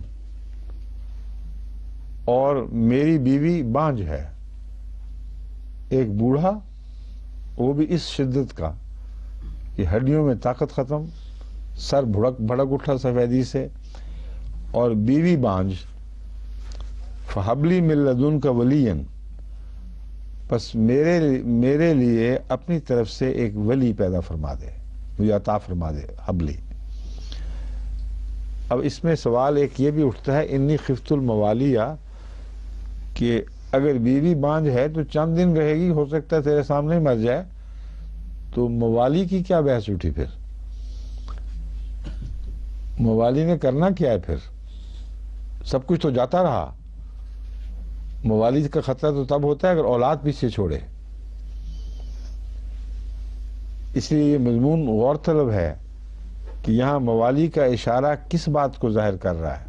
اور میری بیوی بانجھ ہے، ایک بوڑھا، وہ بھی اس شدت کا کہ ہڈیوں میں طاقت ختم، سر بھڑک اٹھا سفیدی سے، اور بیوی بانجھ۔ فَهَبْ لِي مِن لَّدُنْكَ وَلِيًّا، پس میرے لیے اپنی طرف سے ایک ولی پیدا فرما دے، مجھے عطا فرما دے، حبلی۔ اب اس میں سوال ایک یہ بھی اٹھتا ہے، انی خفت الموالیہ، کہ اگر بیوی بانجھ ہے تو چند دن رہے گی، ہو سکتا ہے تیرے سامنے مر جائے، تو موالی کی کیا بحث اٹھی پھر؟ موالی نے کرنا کیا ہے پھر؟ سب کچھ تو جاتا رہا۔ موالی کا خطرہ تو تب ہوتا ہے اگر اولاد پیچھے چھوڑے۔ اس لیے یہ مضمون غور طلب ہے کہ یہاں موالی کا اشارہ کس بات کو ظاہر کر رہا ہے۔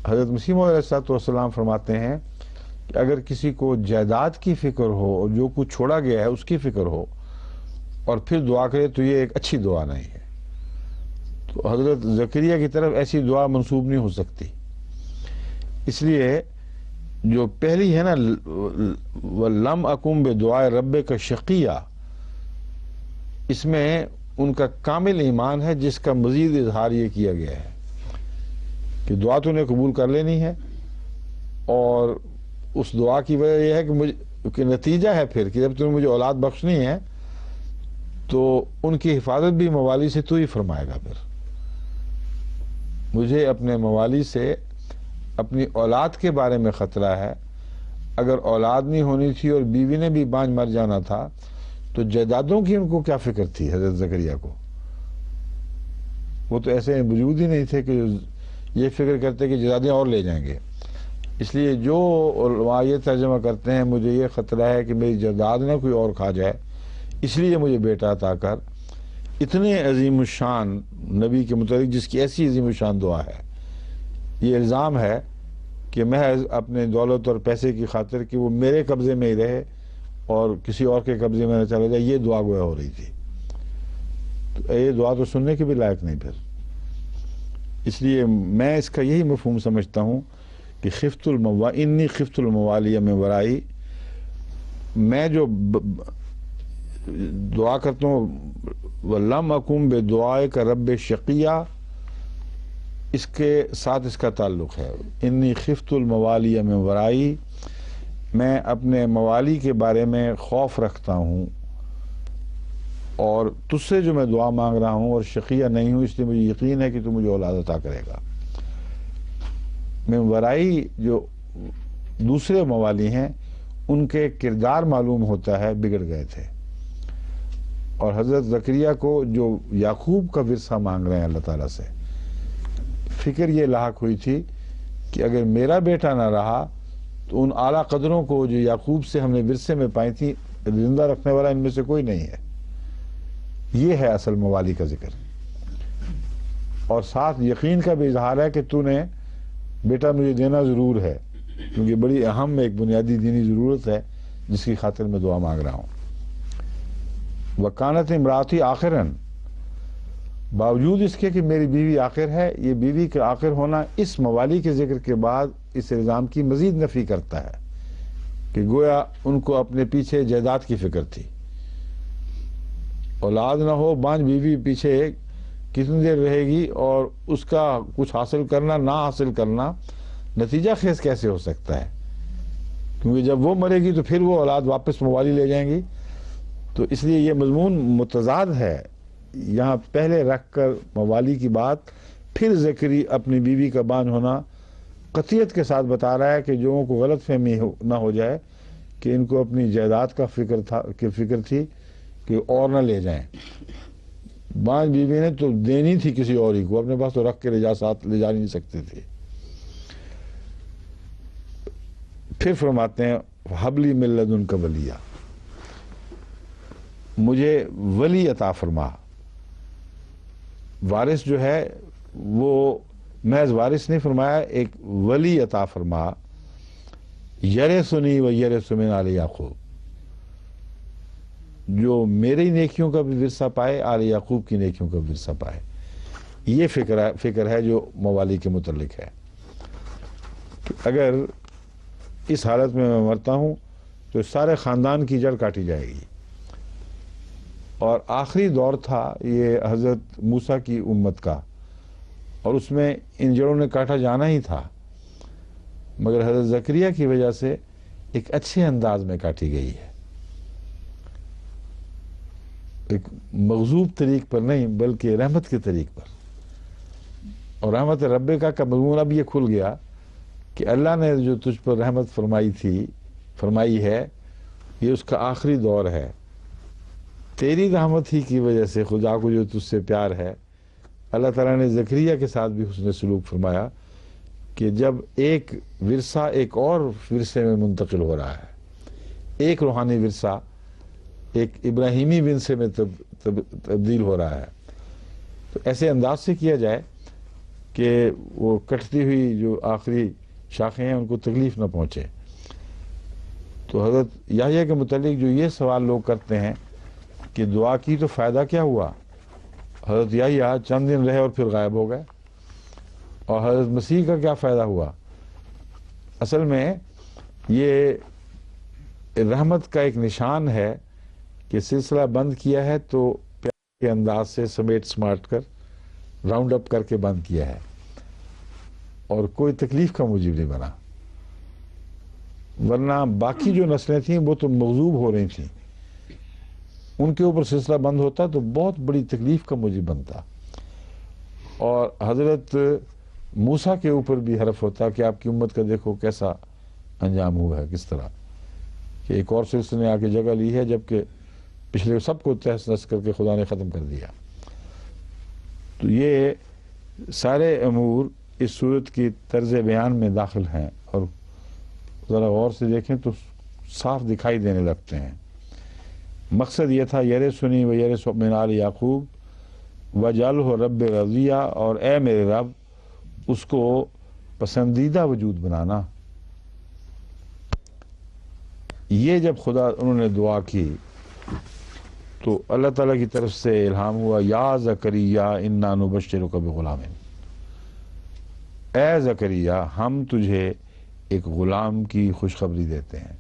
حضرت مسیح موعود علیہ السلام فرماتے ہیں کہ اگر کسی کو جائیداد کی فکر ہو اور جو کچھ چھوڑا گیا ہے اس کی فکر ہو اور پھر دعا کرے تو یہ ایک اچھی دعا نہیں ہے۔ تو حضرت زکریا کی طرف ایسی دعا منسوب نہیں ہو سکتی۔ اس لیے جو پہلی ہے نا، وَلَمْ أَكُنْ بِدُعَاءِ رَبِّكَ شَقِيًّا، اس میں ان کا کامل ایمان ہے، جس کا مزید اظہار یہ کیا گیا ہے کہ دعا تو نے قبول کر لینی ہے، اور اس دعا کی وجہ یہ ہے کہ نتیجہ ہے پھر کہ جب تم نے مجھے اولاد بخشنی ہے تو ان کی حفاظت بھی موالی سے تو ہی فرمائے گا۔ پھر مجھے اپنے موالی سے اپنی اولاد کے بارے میں خطرہ ہے۔ اگر اولاد نہیں ہونی تھی اور بیوی نے بھی بانجھ مر جانا تھا تو جائیدادوں کی ان کو کیا فکر تھی حضرت زکریا کو؟ وہ تو ایسے وجود ہی نہیں تھے کہ یہ فکر کرتے کہ جائیدادیں اور لے جائیں گے۔ اس لیے جو علماء یہ ترجمہ کرتے ہیں، مجھے یہ خطرہ ہے کہ میری جائیداد نہ کوئی اور کھا جائے، اس لیے مجھے بیٹا عطا کر۔ اتنے عظیم الشان نبی کے متعلق جس کی ایسی عظیم الشان دعا ہے، یہ الزام ہے کہ محض اپنے دولت اور پیسے کی خاطر کہ وہ میرے قبضے میں ہی رہے اور کسی اور کے قبضے میں نہ چلا جائے، یہ دعا گویا ہو رہی تھی۔ تو یہ دعا تو سننے کے بھی لائق نہیں پھر۔ اس لیے میں اس کا یہی مفہوم سمجھتا ہوں کہ انی خفت الموالیہ من ورائی، میں جو دعا کرتا ہوں وَلَمْ أَكُنْ بِدُعَائِكَ رَبِّ شَقِيًّا، اس کے ساتھ اس کا تعلق ہے۔ انی خفت الموالیہ من ورائی، میں اپنے موالی کے بارے میں خوف رکھتا ہوں، اور تجھ سے جو میں دعا مانگ رہا ہوں اور شقیہ نہیں ہوں، اس لیے مجھے یقین ہے کہ تو مجھے اولاد عطا کرے گا۔ من ورائی جو دوسرے موالی ہیں ان کے کردار معلوم ہوتا ہے بگڑ گئے تھے، اور حضرت زکریا کو جو یعقوب کا ورثہ مانگ رہے ہیں اللہ تعالیٰ سے، فکر یہ لاحق ہوئی تھی کہ اگر میرا بیٹا نہ رہا تو ان اعلیٰ قدروں کو جو یعقوب سے ہم نے ورثے میں پائی تھی زندہ رکھنے والا ان میں سے کوئی نہیں ہے۔ یہ ہے اصل موالی کا ذکر، اور ساتھ یقین کا بھی اظہار ہے کہ تو نے بیٹا مجھے دینا ضرور ہے، کیونکہ بڑی اہم ایک بنیادی دینی ضرورت ہے جس کی خاطر میں دعا مانگ رہا ہوں۔ وَكَانَتِ امْرَأَتِي عَاقِرًا، باوجود اس کے کہ میری بیوی آخر ہے، یہ بیوی کا آخر ہونا اس موالی کے ذکر کے بعد اس الزام کی مزید نفی کرتا ہے کہ گویا ان کو اپنے پیچھے جائیداد کی فکر تھی۔ اولاد نہ ہو، بانجھ بیوی پیچھے کتنی دیر رہے گی، اور اس کا کچھ حاصل کرنا نہ حاصل کرنا نتیجہ خیز کیسے ہو سکتا ہے؟ کیونکہ جب وہ مرے گی تو پھر وہ اولاد واپس موالی لے جائیں گی۔ تو اس لیے یہ مضمون متضاد ہے، یہاں پہلے رکھ کر موالی کی بات، پھر ذکری اپنی بیوی کا بانجھ ہونا قطعیت کے ساتھ بتا رہا ہے کہ جو کو غلط فہمی نہ ہو جائے کہ ان کو اپنی جائیداد کا فکر تھی کہ اور نہ لے جائیں۔ 5 بیوی نے تو دینی تھی کسی اور ہی کو، اپنے پاس تو رکھ کے ساتھ لے جا نہیں سکتے تھے۔ پھر فرماتے ہیں حبلی من لدنک ولیہ، مجھے ولی عطا فرما۔ وارث جو ہے وہ محض وارث نہیں فرمایا، ایک ولی عطا فرما، یرثنی و یرث من آل یعقوب، جو میری نیکیوں کا بھی ورثہ پائے، آل یعقوب کی نیکیوں کا بھی ورثہ پائے۔ یہ فکر ہے جو موالی کے متعلق ہے کہ اگر اس حالت میں مرتا ہوں تو سارے خاندان کی جڑ کاٹی جائے گی۔ اور آخری دور تھا یہ حضرت موسیٰ کی امت کا، اور اس میں ان جڑوں نے کاٹا جانا ہی تھا، مگر حضرت زکریا کی وجہ سے ایک اچھے انداز میں کاٹی گئی ہے، ایک مغضوب طریق پر نہیں بلکہ رحمت کے طریق پر۔ اور رحمت ربک کا مضمون اب یہ کھل گیا کہ اللہ نے جو تجھ پر رحمت فرمائی ہے، یہ اس کا آخری دور ہے۔ تیری رحمت ہی کی وجہ سے خدا کو جو تجھ سے پیار ہے، اللہ تعالیٰ نے زکریا کے ساتھ بھی حسن سلوک فرمایا کہ جب ایک ورثہ ایک اور ورثے میں منتقل ہو رہا ہے، ایک روحانی ورثہ ایک ابراہیمی ورثے میں تبدیل ہو رہا ہے، تو ایسے انداز سے کیا جائے کہ وہ کٹتی ہوئی جو آخری شاخیں ہیں ان کو تکلیف نہ پہنچے۔ تو حضرت یحییٰ کے متعلق جو یہ سوال لوگ کرتے ہیں کہ دعا کی تو فائدہ کیا ہوا، حضرت یحییٰ چند دن رہے اور پھر غائب ہو گئے، اور حضرت مسیح کا کیا فائدہ ہوا؟ اصل میں یہ رحمت کا ایک نشان ہے کہ سلسلہ بند کیا ہے تو پیار کے انداز سے سمیٹ سماٹ کر راؤنڈ اپ کر کے بند کیا ہے، اور کوئی تکلیف کا موجب نہیں بنا، ورنہ باقی جو نسلیں تھیں وہ تو مغضوب ہو رہی تھیں، ان کے اوپر سلسلہ بند ہوتا تو بہت بڑی تکلیف کا موجب بنتا۔ اور حضرت موسیٰ کے اوپر بھی حرف ہوتا کہ آپ کی امت کا دیکھو کیسا انجام ہوا ہے، کس طرح کہ ایک اور سلسلے نے آ کے جگہ لی ہے، جبکہ پچھلے سب کو تہس نہس کر کے خدا نے ختم کر دیا۔ تو یہ سارے امور اس صورت کی طرز بیان میں داخل ہیں، اور ذرا غور سے دیکھیں تو صاف دکھائی دینے لگتے ہیں۔ مقصد یہ تھا یرثنی و یرث من آل یعقوب وجعلہ رب رضیہ، اور اے میرے رب اس کو پسندیدہ وجود بنانا۔ یہ جب انہوں نے دعا کی تو اللہ تعالیٰ کی طرف سے الہام ہوا، یا زکریا انا نبشرک بغلام، اے زکریا ہم تجھے ایک غلام کی خوشخبری دیتے ہیں۔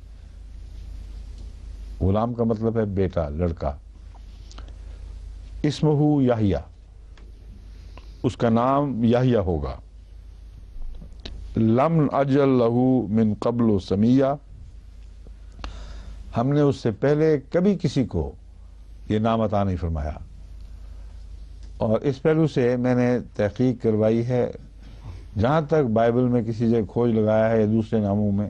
غلام کا مطلب ہے بیٹا، لڑکا۔ اسمہ یحییٰ، اس کا نام یحییٰ ہوگا۔ لم اجل لہ من قبل سمیہ، ہم نے اس سے پہلے کبھی کسی کو یہ نام عطا نہیں فرمایا۔ اور اس پہلو سے میں نے تحقیق کروائی ہے، جہاں تک بائبل میں کسی جگہ کھوج لگایا ہے یا دوسرے ناموں میں،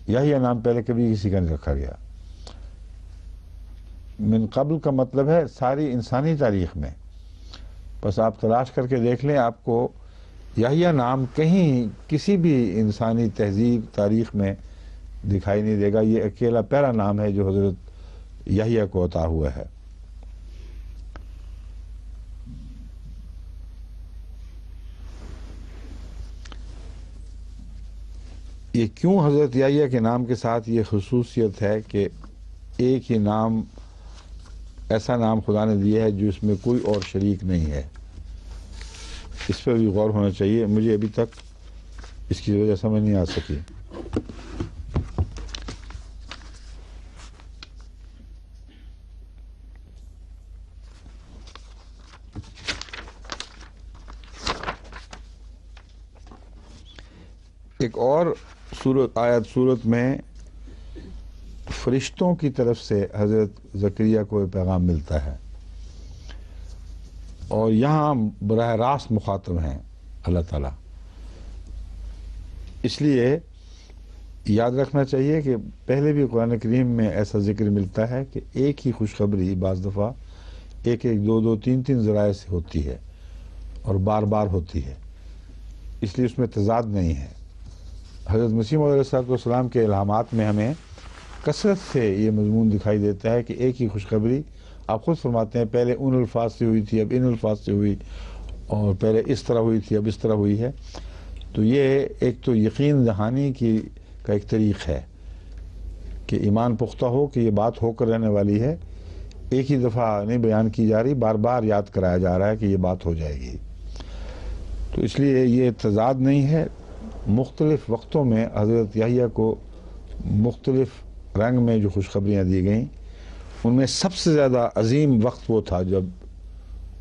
یحییٰ نام پہلے کبھی کسی کا نہیں رکھا گیا۔ من قبل کا مطلب ہے ساری انسانی تاریخ میں، بس آپ تلاش کر کے دیکھ لیں، آپ کو یحییٰ نام کہیں کسی بھی انسانی تہذیب تاریخ میں دکھائی نہیں دے گا۔ یہ اکیلا پہلا نام ہے جو حضرت یحییٰ کو عطا ہوا ہے۔ یہ کیوں حضرت یحییٰ کے نام کے ساتھ یہ خصوصیت ہے کہ ایک ہی نام، ایسا نام خدا نے دیا ہے جو اس میں کوئی اور شریک نہیں ہے، اس پر بھی غور ہونا چاہیے۔ مجھے ابھی تک اس کی وجہ سمجھ نہیں آ سکی۔ ایک اور صورت میں فرشتوں کی طرف سے حضرت زکریا کو یہ پیغام ملتا ہے، اور یہاں براہ راست مخاطب ہیں اللہ تعالیٰ۔ اس لیے یاد رکھنا چاہیے کہ پہلے بھی قرآن کریم میں ایسا ذکر ملتا ہے کہ ایک ہی خوشخبری بعض دفعہ ایک ایک دو دو تین تین ذرائع سے ہوتی ہے اور بار بار ہوتی ہے، اس لیے اس میں تضاد نہیں ہے۔ حضرت مسیح موعود علیہ السلام کے الہامات میں ہمیں کثرت سے یہ مضمون دکھائی دیتا ہے کہ ایک ہی خوشخبری، آپ خود فرماتے ہیں پہلے ان الفاظ سے ہوئی تھی اب ان الفاظ سے ہوئی، اور پہلے اس طرح ہوئی تھی اب اس طرح ہوئی ہے۔ تو یہ ایک تو یقین دہانی کا ایک طریق ہے کہ ایمان پختہ ہو کہ یہ بات ہو کر رہنے والی ہے، ایک ہی دفعہ نہیں بیان کی جا رہی، بار بار یاد کرایا جا رہا ہے کہ یہ بات ہو جائے گی۔ تو اس لیے یہ تضاد نہیں ہے۔ مختلف وقتوں میں حضرت یحییٰ کو مختلف رنگ میں جو خوشخبریاں دی گئیں، ان میں سب سے زیادہ عظیم وقت وہ تھا جب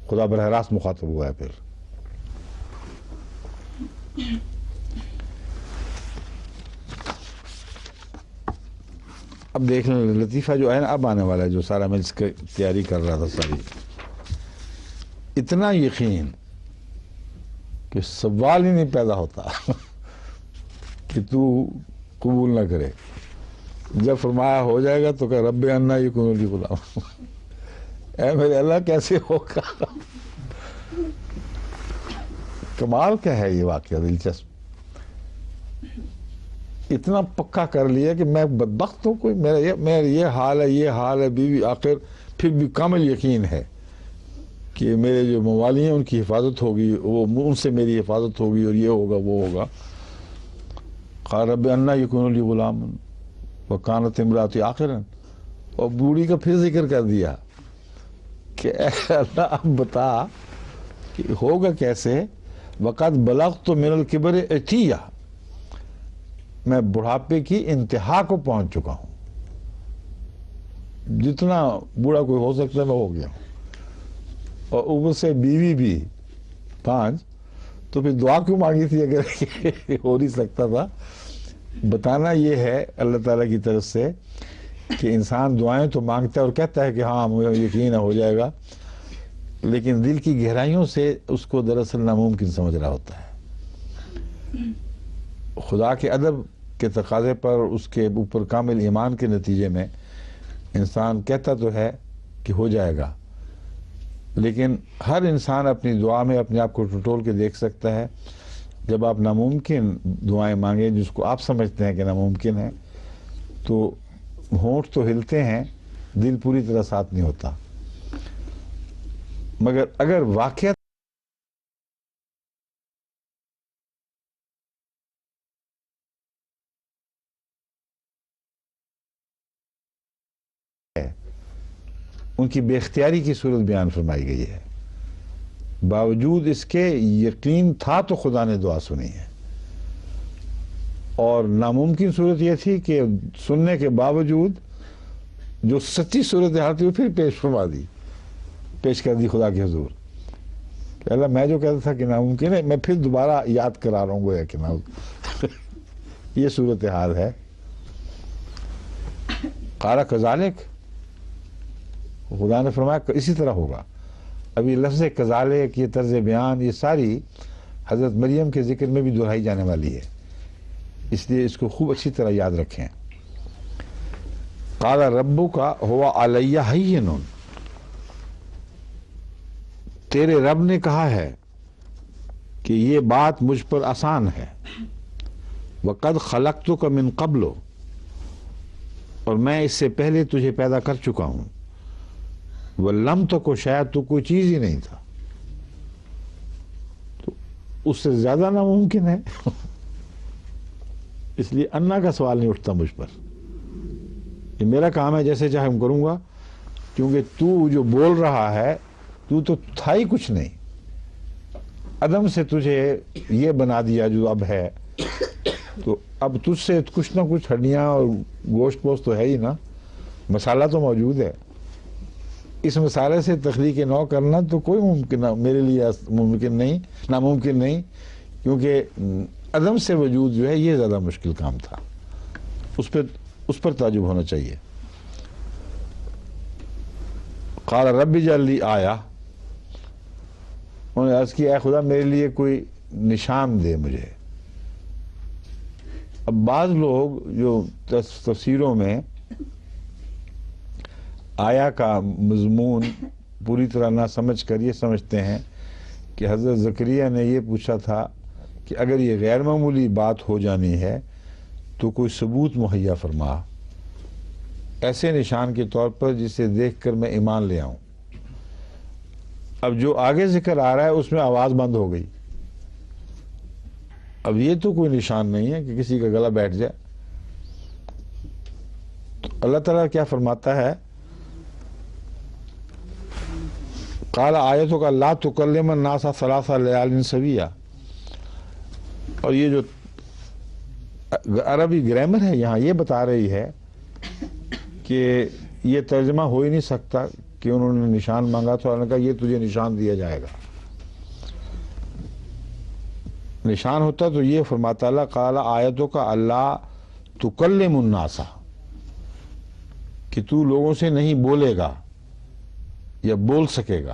خدا براہ راست مخاطب ہوا ہے۔ پھر اب دیکھ لیں لطیفہ جو ہے نا اب آنے والا ہے، جو سارا میں اس کی تیاری کر رہا تھا ساری، اتنا یقین کہ سوال ہی نہیں پیدا ہوتا کہ تو قبول نہ کرے۔ جب فرمایا ہو جائے گا تو کہ رب انا یکون لی غلام، اے میرے اللہ کیسے ہوگا۔ کمال کیا ہے یہ واقعہ دلچسپ، اتنا پکا کر لیا کہ میں بدبخت ہوں، کوئی میرا یہ حال ہے یہ حال ہے، بیوی آخر پھر بھی کامل یقین ہے کہ میرے جو موالی ہیں ان کی حفاظت ہوگی، وہ ان سے میری حفاظت ہوگی، اور یہ ہوگا وہ ہوگا۔ قال رب انا یکون لی غلام وکانت امراتی عاقرا، اور بوڑھی کا پھر ذکر کر دیا کہ اے اللہ اب بتا کہ ہوگا کیسے۔ وقد بلغت من الکبر عتیہ، میں بڑھاپے کی انتہا کو پہنچ چکا ہوں، جتنا بوڑھا کوئی ہو سکتا ہے میں ہو گیا ہوں، اور اوپر سے بیوی بھی 5، تو پھر دعا کیوں مانگی تھی اگر ہو نہیں سکتا تھا؟ بتانا یہ ہے اللہ تعالیٰ کی طرف سے کہ انسان دعائیں تو مانگتا ہے اور کہتا ہے کہ ہاں مجھے یقین ہو جائے گا، لیکن دل کی گہرائیوں سے اس کو دراصل ناممکن سمجھ رہا ہوتا ہے۔ خدا کے ادب کے تقاضے پر، اس کے اوپر کامل ایمان کے نتیجے میں انسان کہتا تو ہے کہ ہو جائے گا، لیکن ہر انسان اپنی دعا میں اپنے آپ کو ٹٹول کے دیکھ سکتا ہے۔ جب آپ ناممکن دعائیں مانگیں جس کو آپ سمجھتے ہیں کہ ناممکن ہے، تو ہونٹ تو ہلتے ہیں، دل پوری طرح ساتھ نہیں ہوتا۔ مگر اگر واقعہ ان کی بے اختیاری کی صورت بیان فرمائی گئی ہے، باوجود اس کے یقین تھا تو خدا نے دعا سنی ہے، اور ناممکن صورت یہ تھی کہ سننے کے باوجود جو سچی صورت حال تھی وہ پھر پیش کر دی خدا کے حضور کہ اللہ میں جو کہتا تھا کہ ناممکن ہے، میں پھر دوبارہ یاد کرا رہا ہوں گویا کہ یہ صورت حال ہے۔ قال کذالک، خدا نے فرمایا کہ اسی طرح ہوگا۔ ابھی لفظ کذالک، یہ طرز بیان، یہ ساری حضرت مریم کے ذکر میں بھی دہرائی جانے والی ہے، اس لیے اس کو خوب اچھی طرح یاد رکھیں۔ قال ربک هو علی ہین، تیرے رب نے کہا ہے کہ یہ بات مجھ پر آسان ہے۔ وقد خلقتک من قبل، اور میں اس سے پہلے تجھے پیدا کر چکا ہوں۔ ولم تک، شاید تو کوئی چیز ہی نہیں تھا، تو اس سے زیادہ ناممکن ہے۔ اس لیے انا کا سوال نہیں اٹھتا مجھ پر، یہ میرا کام ہے، جیسے چاہے ہم کروں گا، کیونکہ تو جو بول رہا ہے تو تھا ہی کچھ نہیں، عدم سے تجھے یہ بنا دیا جو اب ہے، تو اب تجھ سے کچھ نہ کچھ ہڈیاں اور گوشت پوست تو ہے ہی نا، مسالہ تو موجود ہے، اس مسالے سے تخلیق نو کرنا تو کوئی ممکن میرے لیے ناممکن نہیں، کیونکہ عدم سے وجود جو ہے یہ زیادہ مشکل کام تھا، اس پر تعجب ہونا چاہیے۔ قال رب اجعل لی آیہ، انہوں نے عرض کیا اے خدا میرے لیے کوئی نشان دے مجھے۔ اب بعض لوگ جو تفسیروں میں آیا کا مضمون پوری طرح نہ سمجھ کر یہ سمجھتے ہیں کہ حضرت زکریا نے یہ پوچھا تھا کہ اگر یہ غیر معمولی بات ہو جانی ہے تو کوئی ثبوت مہیا فرما، ایسے نشان کے طور پر جسے دیکھ کر میں ایمان لے آؤں۔ اب جو آگے ذکر آ رہا ہے اس میں آواز بند ہو گئی۔ اب یہ تو کوئی نشان نہیں ہے کہ کسی کا گلا بیٹھ جائے۔ تو اللہ تعالیٰ کیا فرماتا ہے، قال آیتک لا تکلم الناس ثلاث لیال سویہ۔ اور یہ جو عربی گرامر ہے یہاں یہ بتا رہی ہے کہ یہ ترجمہ ہو ہی نہیں سکتا کہ انہوں نے نشان مانگا تو اللہ نے کہا یہ تجھے نشان دیا جائے گا۔ نشان ہوتا تو یہ فرماتا اللہ قال آیتک اللہ تکلم الناس، کہ تو لوگوں سے نہیں بولے گا یا بول سکے گا۔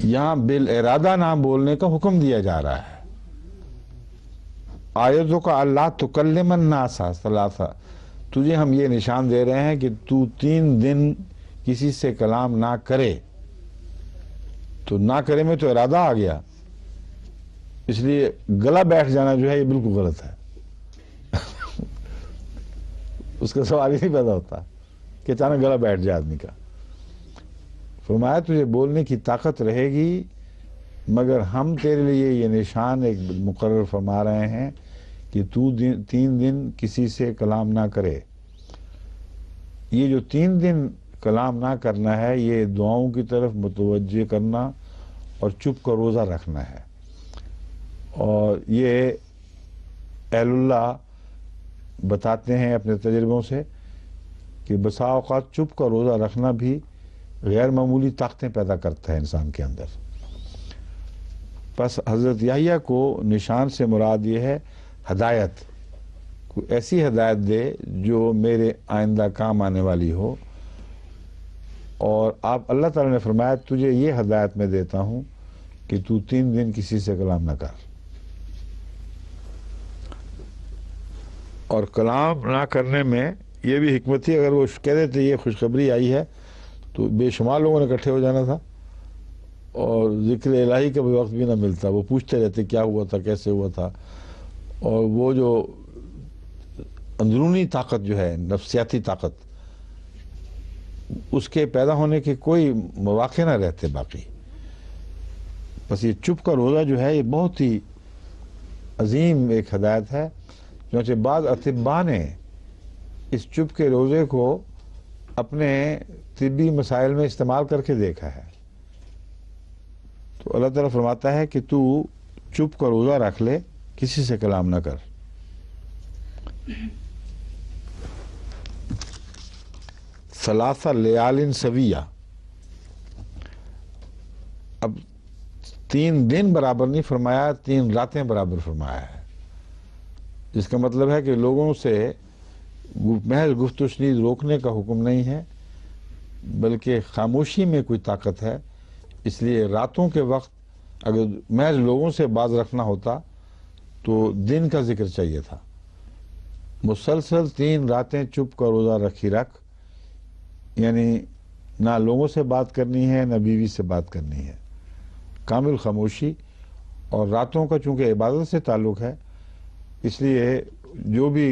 یہاں بالارادہ نہ بولنے کا حکم دیا جا رہا ہے۔ آیتوں کا اللہ تکلم الناس ثلاثہ، تجھے ہم یہ نشان دے رہے ہیں کہ تو 3 دن کسی سے کلام نہ کرے۔ تو نہ کرے میں تو ارادہ آ گیا، اس لیے گلا بیٹھ جانا جو ہے یہ بالکل غلط ہے۔ اس کا سوال ہی نہیں پیدا ہوتا کہ اچانک گلا بیٹھ جائے آدمی کا۔ فرمایا تجھے بولنے کی طاقت رہے گی، مگر ہم تیرے لیے یہ نشان ایک مقرر فرما رہے ہیں کہ تو 3 دن کسی سے کلام نہ کرے۔ یہ جو 3 دن کلام نہ کرنا ہے یہ دعاؤں کی طرف متوجہ کرنا اور چپ کا روزہ رکھنا ہے۔ اور یہ اہل اللہ بتاتے ہیں اپنے تجربوں سے کہ بسا اوقات چپ کا روزہ رکھنا بھی غیر معمولی طاقتیں پیدا کرتا ہے انسان کے اندر۔ بس حضرت یحییٰ کو نشان سے مراد یہ ہے ہدایت، کوئی ایسی ہدایت دے جو میرے آئندہ کام آنے والی ہو۔ اور آپ اللہ تعالیٰ نے فرمایا تجھے یہ ہدایت میں دیتا ہوں کہ تو 3 دن کسی سے کلام نہ کر۔ اور کلام نہ کرنے میں یہ بھی حکمت تھی، اگر وہ کہہ دیتے یہ خوشخبری آئی ہے تو بے شمار لوگوں نے اکٹھے ہو جانا تھا اور ذکر الہی کا بھی وقت بھی نہ ملتا، وہ پوچھتے رہتے کیا ہوا تھا، کیسے ہوا تھا۔ اور وہ جو اندرونی طاقت جو ہے نفسیاتی طاقت، اس کے پیدا ہونے کے کوئی مواقع نہ رہتے باقی۔ بس یہ چپ کا روزہ جو ہے یہ بہت ہی عظیم ایک ہدایت ہے، چنانچہ بعض اطباء نے اس چپ کے روزے کو اپنے طبی مسائل میں استعمال کر کے دیکھا ہے۔ تو اللہ تعالیٰ فرماتا ہے کہ تو چپ کا روزہ رکھ لے، کسی سے کلام نہ کر۔ ثلاثہ لیال سویہ، اب 3 دن برابر نہیں فرمایا، 3 راتیں برابر فرمایا ہے، جس کا مطلب ہے کہ لوگوں سے محض گفت و شنید روکنے کا حکم نہیں ہے، بلکہ خاموشی میں کوئی طاقت ہے۔ اس لیے راتوں کے وقت اگر محض لوگوں سے باز رکھنا ہوتا تو دن کا ذکر چاہیے تھا۔ مسلسل 3 راتیں چپ کا روزہ رکھی رکھ، یعنی نہ لوگوں سے بات کرنی ہے نہ بیوی سے بات کرنی ہے، کامل خاموشی۔ اور راتوں کا چونکہ عبادت سے تعلق ہے اس لیے جو بھی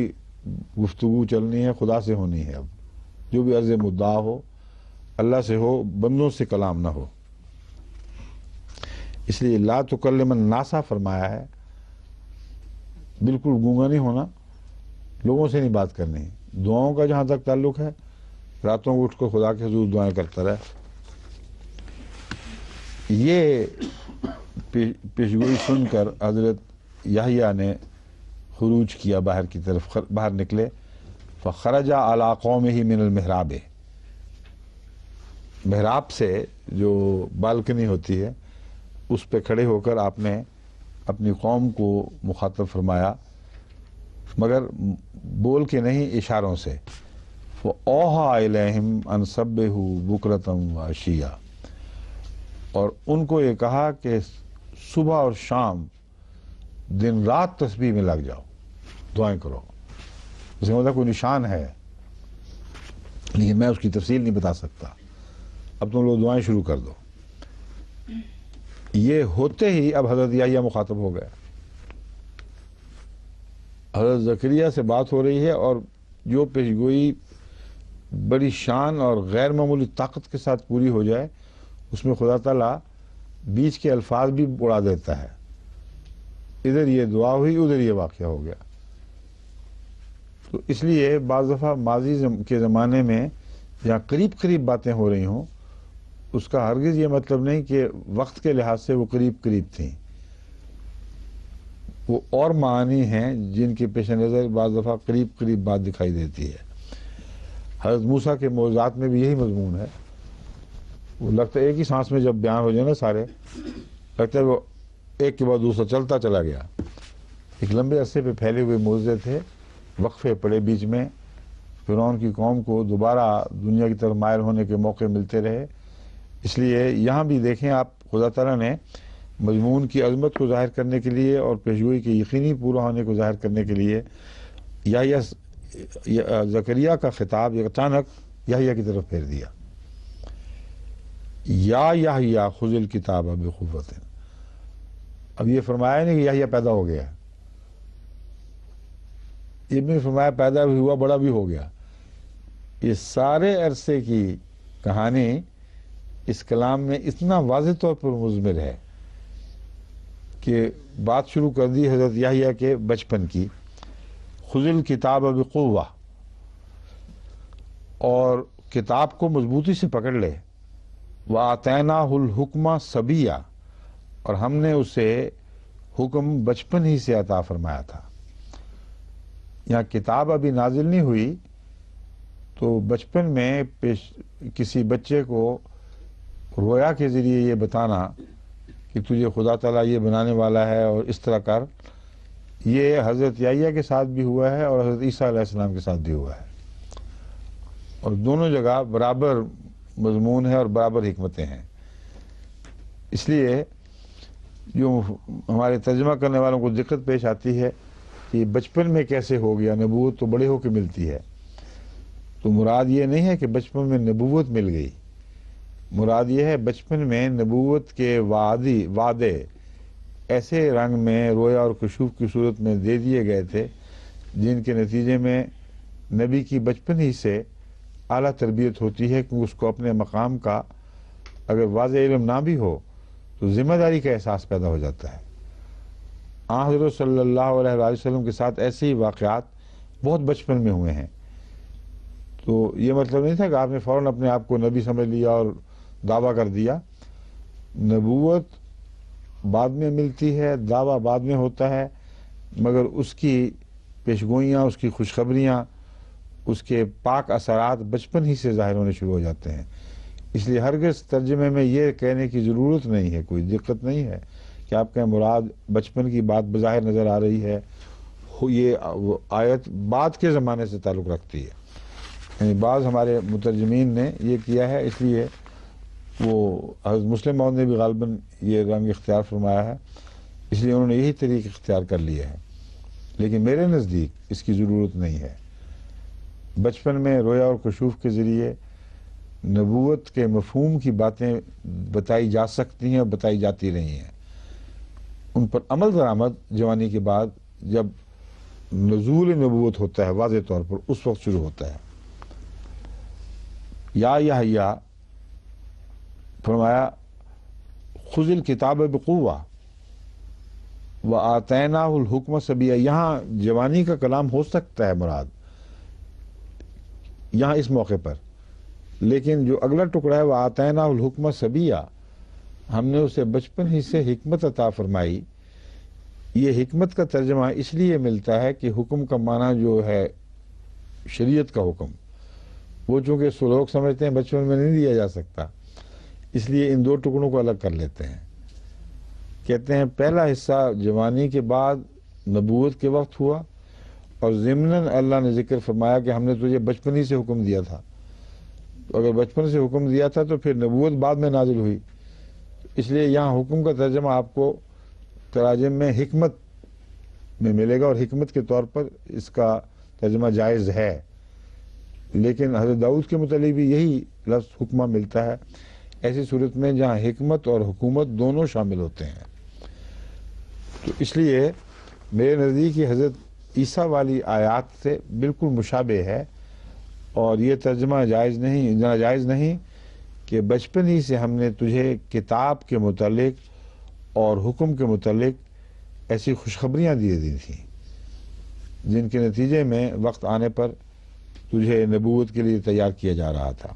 گفتگو چلنی ہے خدا سے ہونی ہے، اب جو بھی عرض مدعا ہو اللہ سے ہو، بندوں سے کلام نہ ہو۔ اس لیے لا تکلم الناس فرمایا ہے، بالکل گونگا نہیں ہونا، لوگوں سے نہیں بات کرنی۔ دعاؤں کا جہاں تک تعلق ہے راتوں کو اٹھ کر خدا کے حضور دعائیں کرتا رہے۔ یہ پیشگوئی سن کر حضرت یحییٰ نے خروج کیا باہر کی طرف، باہر نکلے۔ فخرج علی قومہ من المحراب، محراب سے جو بالکنی ہوتی ہے اس پہ کھڑے ہو کر آپ نے اپنی قوم کو مخاطب فرمایا، مگر بول کے نہیں، اشاروں سے۔ وَأَوْحَىٰ إِلَيْهِمْ أَنْ سَبِّحُوا بُكْرَةً وَعَشِيًّا، اور ان کو یہ کہا کہ صبح اور شام دن رات تسبیح میں لگ جاؤ، دعائیں کرو۔ اس کا مطلب کوئی نشان ہے لیکن میں اس کی تفصیل نہیں بتا سکتا۔ اب تم لوگ دعائیں شروع کر دو. یہ ہوتے ہی اب حضرت یحییٰ مخاطب ہو گیا. حضرت زکریا سے بات ہو رہی ہے اور جو پیشگوئی بڑی شان اور غیر معمولی طاقت کے ساتھ پوری ہو جائے اس میں خدا تعالیٰ بیچ کے الفاظ بھی اڑا دیتا ہے. ادھر یہ دعا ہوئی ادھر یہ واقعہ ہو گیا. تو اس لیے بعض دفعہ ماضی کے زمانے میں جہاں قریب قریب باتیں ہو رہی ہوں اس کا ہرگز یہ مطلب نہیں کہ وقت کے لحاظ سے وہ قریب قریب تھیں. وہ اور معانی ہیں جن کے پیش نظر بعض دفعہ قریب قریب بات دکھائی دیتی ہے. حضرت موسیٰ کے معجزات میں بھی یہی مضمون ہے. وہ لگتا ہے ایک ہی سانس میں جب بیان ہو جائے نا سارے, لگتا ہے وہ ایک کے بعد دوسرا چلتا چلا گیا. ایک لمبے عرصے پہ پھیلے ہوئے معجزے تھے, وقفے پڑے بیچ میں, فرعون کی قوم کو دوبارہ دنیا کی طرف مائل ہونے کے موقع ملتے رہے. اس لیے یہاں بھی دیکھیں آپ, خدا تعالیٰ نے مضمون کی عظمت کو ظاہر کرنے کے لیے اور پیشگوئی کے یقینی پورا ہونے کو ظاہر کرنے کے لیے یحییٰ زکریا کا خطاب اچانک یحییٰ کی طرف پھیر دیا. یا یحییٰ خذ الکتاب بقوۃ. اب یہ فرمایا نہیں کہ یحییٰ پیدا ہو گیا, یہ بھی فرمایا پیدا بھی ہوا بڑا بھی ہو گیا. یہ سارے عرصے کی کہانی اس کلام میں اتنا واضح طور پر مضمر ہے کہ بات شروع کر دی حضرت یحییٰ کے بچپن کی. خذ الکتاب بقوۃ, اور کتاب کو مضبوطی سے پکڑ لے. وآتیناہ الحکم صبیہ, اور ہم نے اسے حکم بچپن ہی سے عطا فرمایا تھا. یہاں کتاب ابھی نازل نہیں ہوئی تو بچپن میں کسی بچے کو رویا کے ذریعے یہ بتانا کہ تجھے خدا تعالیٰ یہ بنانے والا ہے اور اس طرح کر, یہ حضرت یحییٰ کے ساتھ بھی ہوا ہے اور حضرت عیسیٰ علیہ السلام کے ساتھ بھی ہوا ہے. اور دونوں جگہ برابر مضمون ہے اور برابر حکمتیں ہیں. اس لیے جو ہمارے ترجمہ کرنے والوں کو دقت پیش آتی ہے کہ بچپن میں کیسے ہو گیا, نبوت تو بڑے ہو کے ملتی ہے. تو مراد یہ نہیں ہے کہ بچپن میں نبوت مل گئی, مراد یہ ہے بچپن میں نبوت کے وعدے ایسے رنگ میں رویا اور کشوف کی صورت میں دے دیے گئے تھے جن کے نتیجے میں نبی کی بچپن ہی سے اعلیٰ تربیت ہوتی ہے, کیونکہ اس کو اپنے مقام کا اگر واضح علم نہ بھی ہو تو ذمہ داری کا احساس پیدا ہو جاتا ہے. حضرت صلی اللہ علیہ وآلہ وسلم کے ساتھ ایسے ہی واقعات بہت بچپن میں ہوئے ہیں. تو یہ مطلب نہیں تھا کہ آپ نے فوراً اپنے آپ کو نبی سمجھ لیا اور دعویٰ کر دیا. نبوت بعد میں ملتی ہے, دعویٰ بعد میں ہوتا ہے, مگر اس کی پیشگوئیاں, اس کی خوشخبریاں, اس کے پاک اثرات بچپن ہی سے ظاہر ہونے شروع ہو جاتے ہیں. اس لیے ہرگز ترجمے میں یہ کہنے کی ضرورت نہیں ہے, کوئی دقت نہیں ہے کہ آپ کہیں مراد بچپن کی بات بظاہر نظر آ رہی ہے, یہ آیت بعد کے زمانے سے تعلق رکھتی ہے. یعنی بعض ہمارے مترجمین نے یہ کیا ہے, اس لیے وہ حضرت مسلم موعود نے بھی غالباً یہ رنگ اختیار فرمایا ہے, اس لیے انہوں نے یہی طریق اختیار کر لیا ہے. لیکن میرے نزدیک اس کی ضرورت نہیں ہے. بچپن میں رویا اور کشوف کے ذریعے نبوت کے مفہوم کی باتیں بتائی جا سکتی ہیں اور بتائی جاتی رہی ہیں. ان پر عمل درآمد جوانی کے بعد جب نزول نبوت ہوتا ہے واضح طور پر, اس وقت شروع ہوتا ہے. یا یحییٰ فرمایا خذ الکتاب بقوۃ وآتیناہ الحکم صبیہ. یہاں جوانی کا کلام ہو سکتا ہے مراد یہاں اس موقع پر, لیکن جو اگلا ٹکڑا ہے وآتیناہ الحکم صبیہ, ہم نے اسے بچپن ہی سے حکمت عطا فرمائی. یہ حکمت کا ترجمہ اس لیے ملتا ہے کہ حکم کا معنی جو ہے شریعت کا حکم, وہ چونکہ لوگ سمجھتے ہیں بچپن میں نہیں دیا جا سکتا, اس لیے ان دو ٹکڑوں کو الگ کر لیتے ہیں. کہتے ہیں پہلا حصہ جوانی کے بعد نبوت کے وقت ہوا, اور ضمناً اللہ نے ذکر فرمایا کہ ہم نے تجھے بچپن ہی سے حکم دیا تھا. تو اگر بچپن سے حکم دیا تھا تو پھر نبوت بعد میں نازل ہوئی. اس لیے یہاں حکم کا ترجمہ آپ کو تراجم میں حکمت میں ملے گا, اور حکمت کے طور پر اس کا ترجمہ جائز ہے. لیکن حضرت داؤد کے متعلق بھی یہی لفظ حکمہ ملتا ہے ایسی صورت میں جہاں حکمت اور حکومت دونوں شامل ہوتے ہیں. تو اس لیے میرے نزدیک یہ حضرت عیسیٰ والی آیات سے بالکل مشابہ ہے، اور یہ ترجمہ ناجائز نہیں کہ بچپن ہی سے ہم نے تجھے کتاب کے متعلق اور حکم کے متعلق ایسی خوشخبریاں دی تھیں جن کے نتیجے میں وقت آنے پر تجھے نبوت کے لیے تیار کیا جا رہا تھا.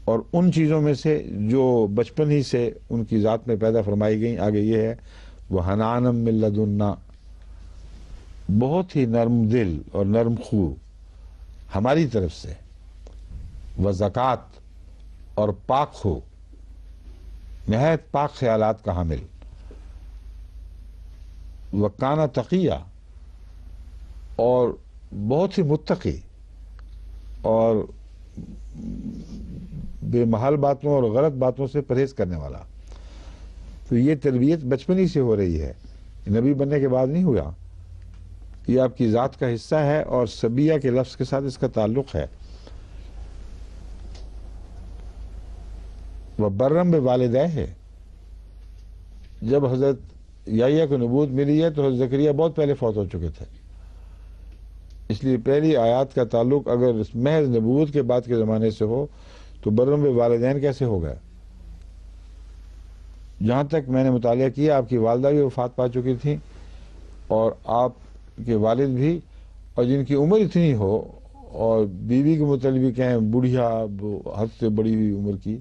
اور ان چیزوں میں سے جو بچپن ہی سے ان کی ذات میں پیدا فرمائی گئیں آگے یہ ہے وہ حنانم من لدنا، بہت ہی نرم دل اور نرم خو ہماری طرف سے، و زکوٰۃ اور پاک ہو، نہایت پاک خیالات کا حامل، وکانہ تقیہ اور بہت ہی متقی اور بے محل باتوں اور غلط باتوں سے پرہیز کرنے والا. تو یہ تربیت بچپن ہی سے ہو رہی ہے، نبی بننے کے بعد نہیں ہوا، یہ آپ کی ذات کا حصہ ہے اور سبیہ کے لفظ کے ساتھ اس کا تعلق ہے. وہ برم والدہ ہے. جب حضرت یحییٰ کو نبوت ملی ہے تو حضرت زکریا بہت پہلے فوت ہو چکے تھے، اس لیے پہلی آیات کا تعلق اگر محض نبوت کے بعد کے زمانے سے ہو تو برم والدین کیسے ہو گئے؟ جہاں تک میں نے مطالعہ کیا آپ کی والدہ بھی وفات پا چکی تھیں اور آپ کے والد بھی، اور جن کی عمر اتنی ہو اور بیوی کے متعلق بھی کہیں بڑھیا حد سے بڑی ہوئی عمر کی،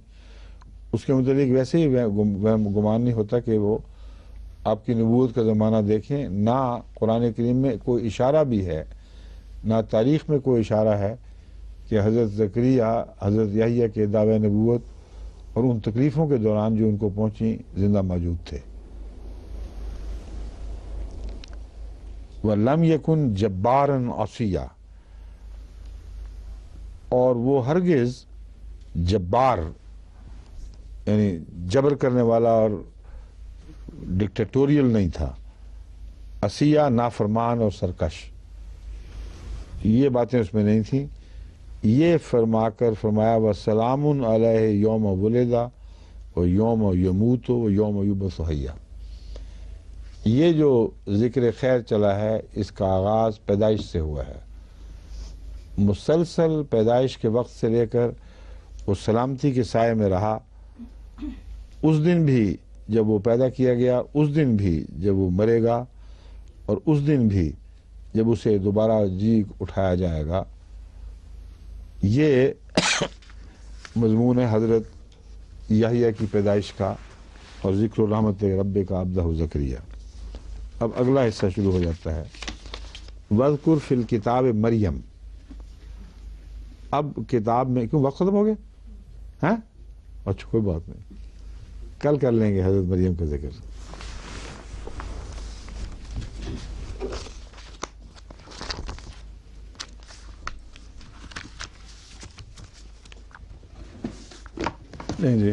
اس کے متعلق ویسے ہی گمان نہیں ہوتا کہ وہ آپ کی نبوت کا زمانہ دیکھیں. نہ قرآن کریم میں کوئی اشارہ بھی ہے، نہ تاریخ میں کوئی اشارہ ہے کہ حضرت زکریا حضرت یحییٰ کے دعوی نبوت اور ان تکلیفوں کے دوران جو ان کو پہنچی زندہ موجود تھے. وَلَمْ يَكُنْ جَبَّارًا عَصِيًّا، اور وہ ہرگز جبار یعنی جبر کرنے والا اور ڈکٹیٹوریل نہیں تھا. عصیہ نافرمان اور سرکش، یہ باتیں اس میں نہیں تھیں. یہ فرما کر فرمایا وَسَلَامٌ عَلَيْهِ يَوْمَ وُلِدَ وَيَوْمَ يَمُوتُ وَيَوْمَ يُبْعَثُ حَيًّا. یہ جو ذکر خیر چلا ہے اس کا آغاز پیدائش سے ہوا ہے، مسلسل پیدائش کے وقت سے لے کر وہ سلامتی کے سائے میں رہا. اس دن بھی جب وہ پیدا کیا گیا، اس دن بھی جب وہ مرے گا، اور اس دن بھی جب اسے دوبارہ جی اٹھایا جائے گا. یہ مضمون ہے حضرت یحییٰ کی پیدائش کا اور ذکر الرحمت رب کا عبدہ زکریا. اب اگلا حصہ شروع ہو جاتا ہے وَاذْكُرْ فِي الْكِتَابِ مریم. اب کتاب میں کیوں وقت ختم ہو گیا؟ ہاں اچھا کوئی بات نہیں، کل کر لیں گے حضرت مریم کا ذکر. نہیں جی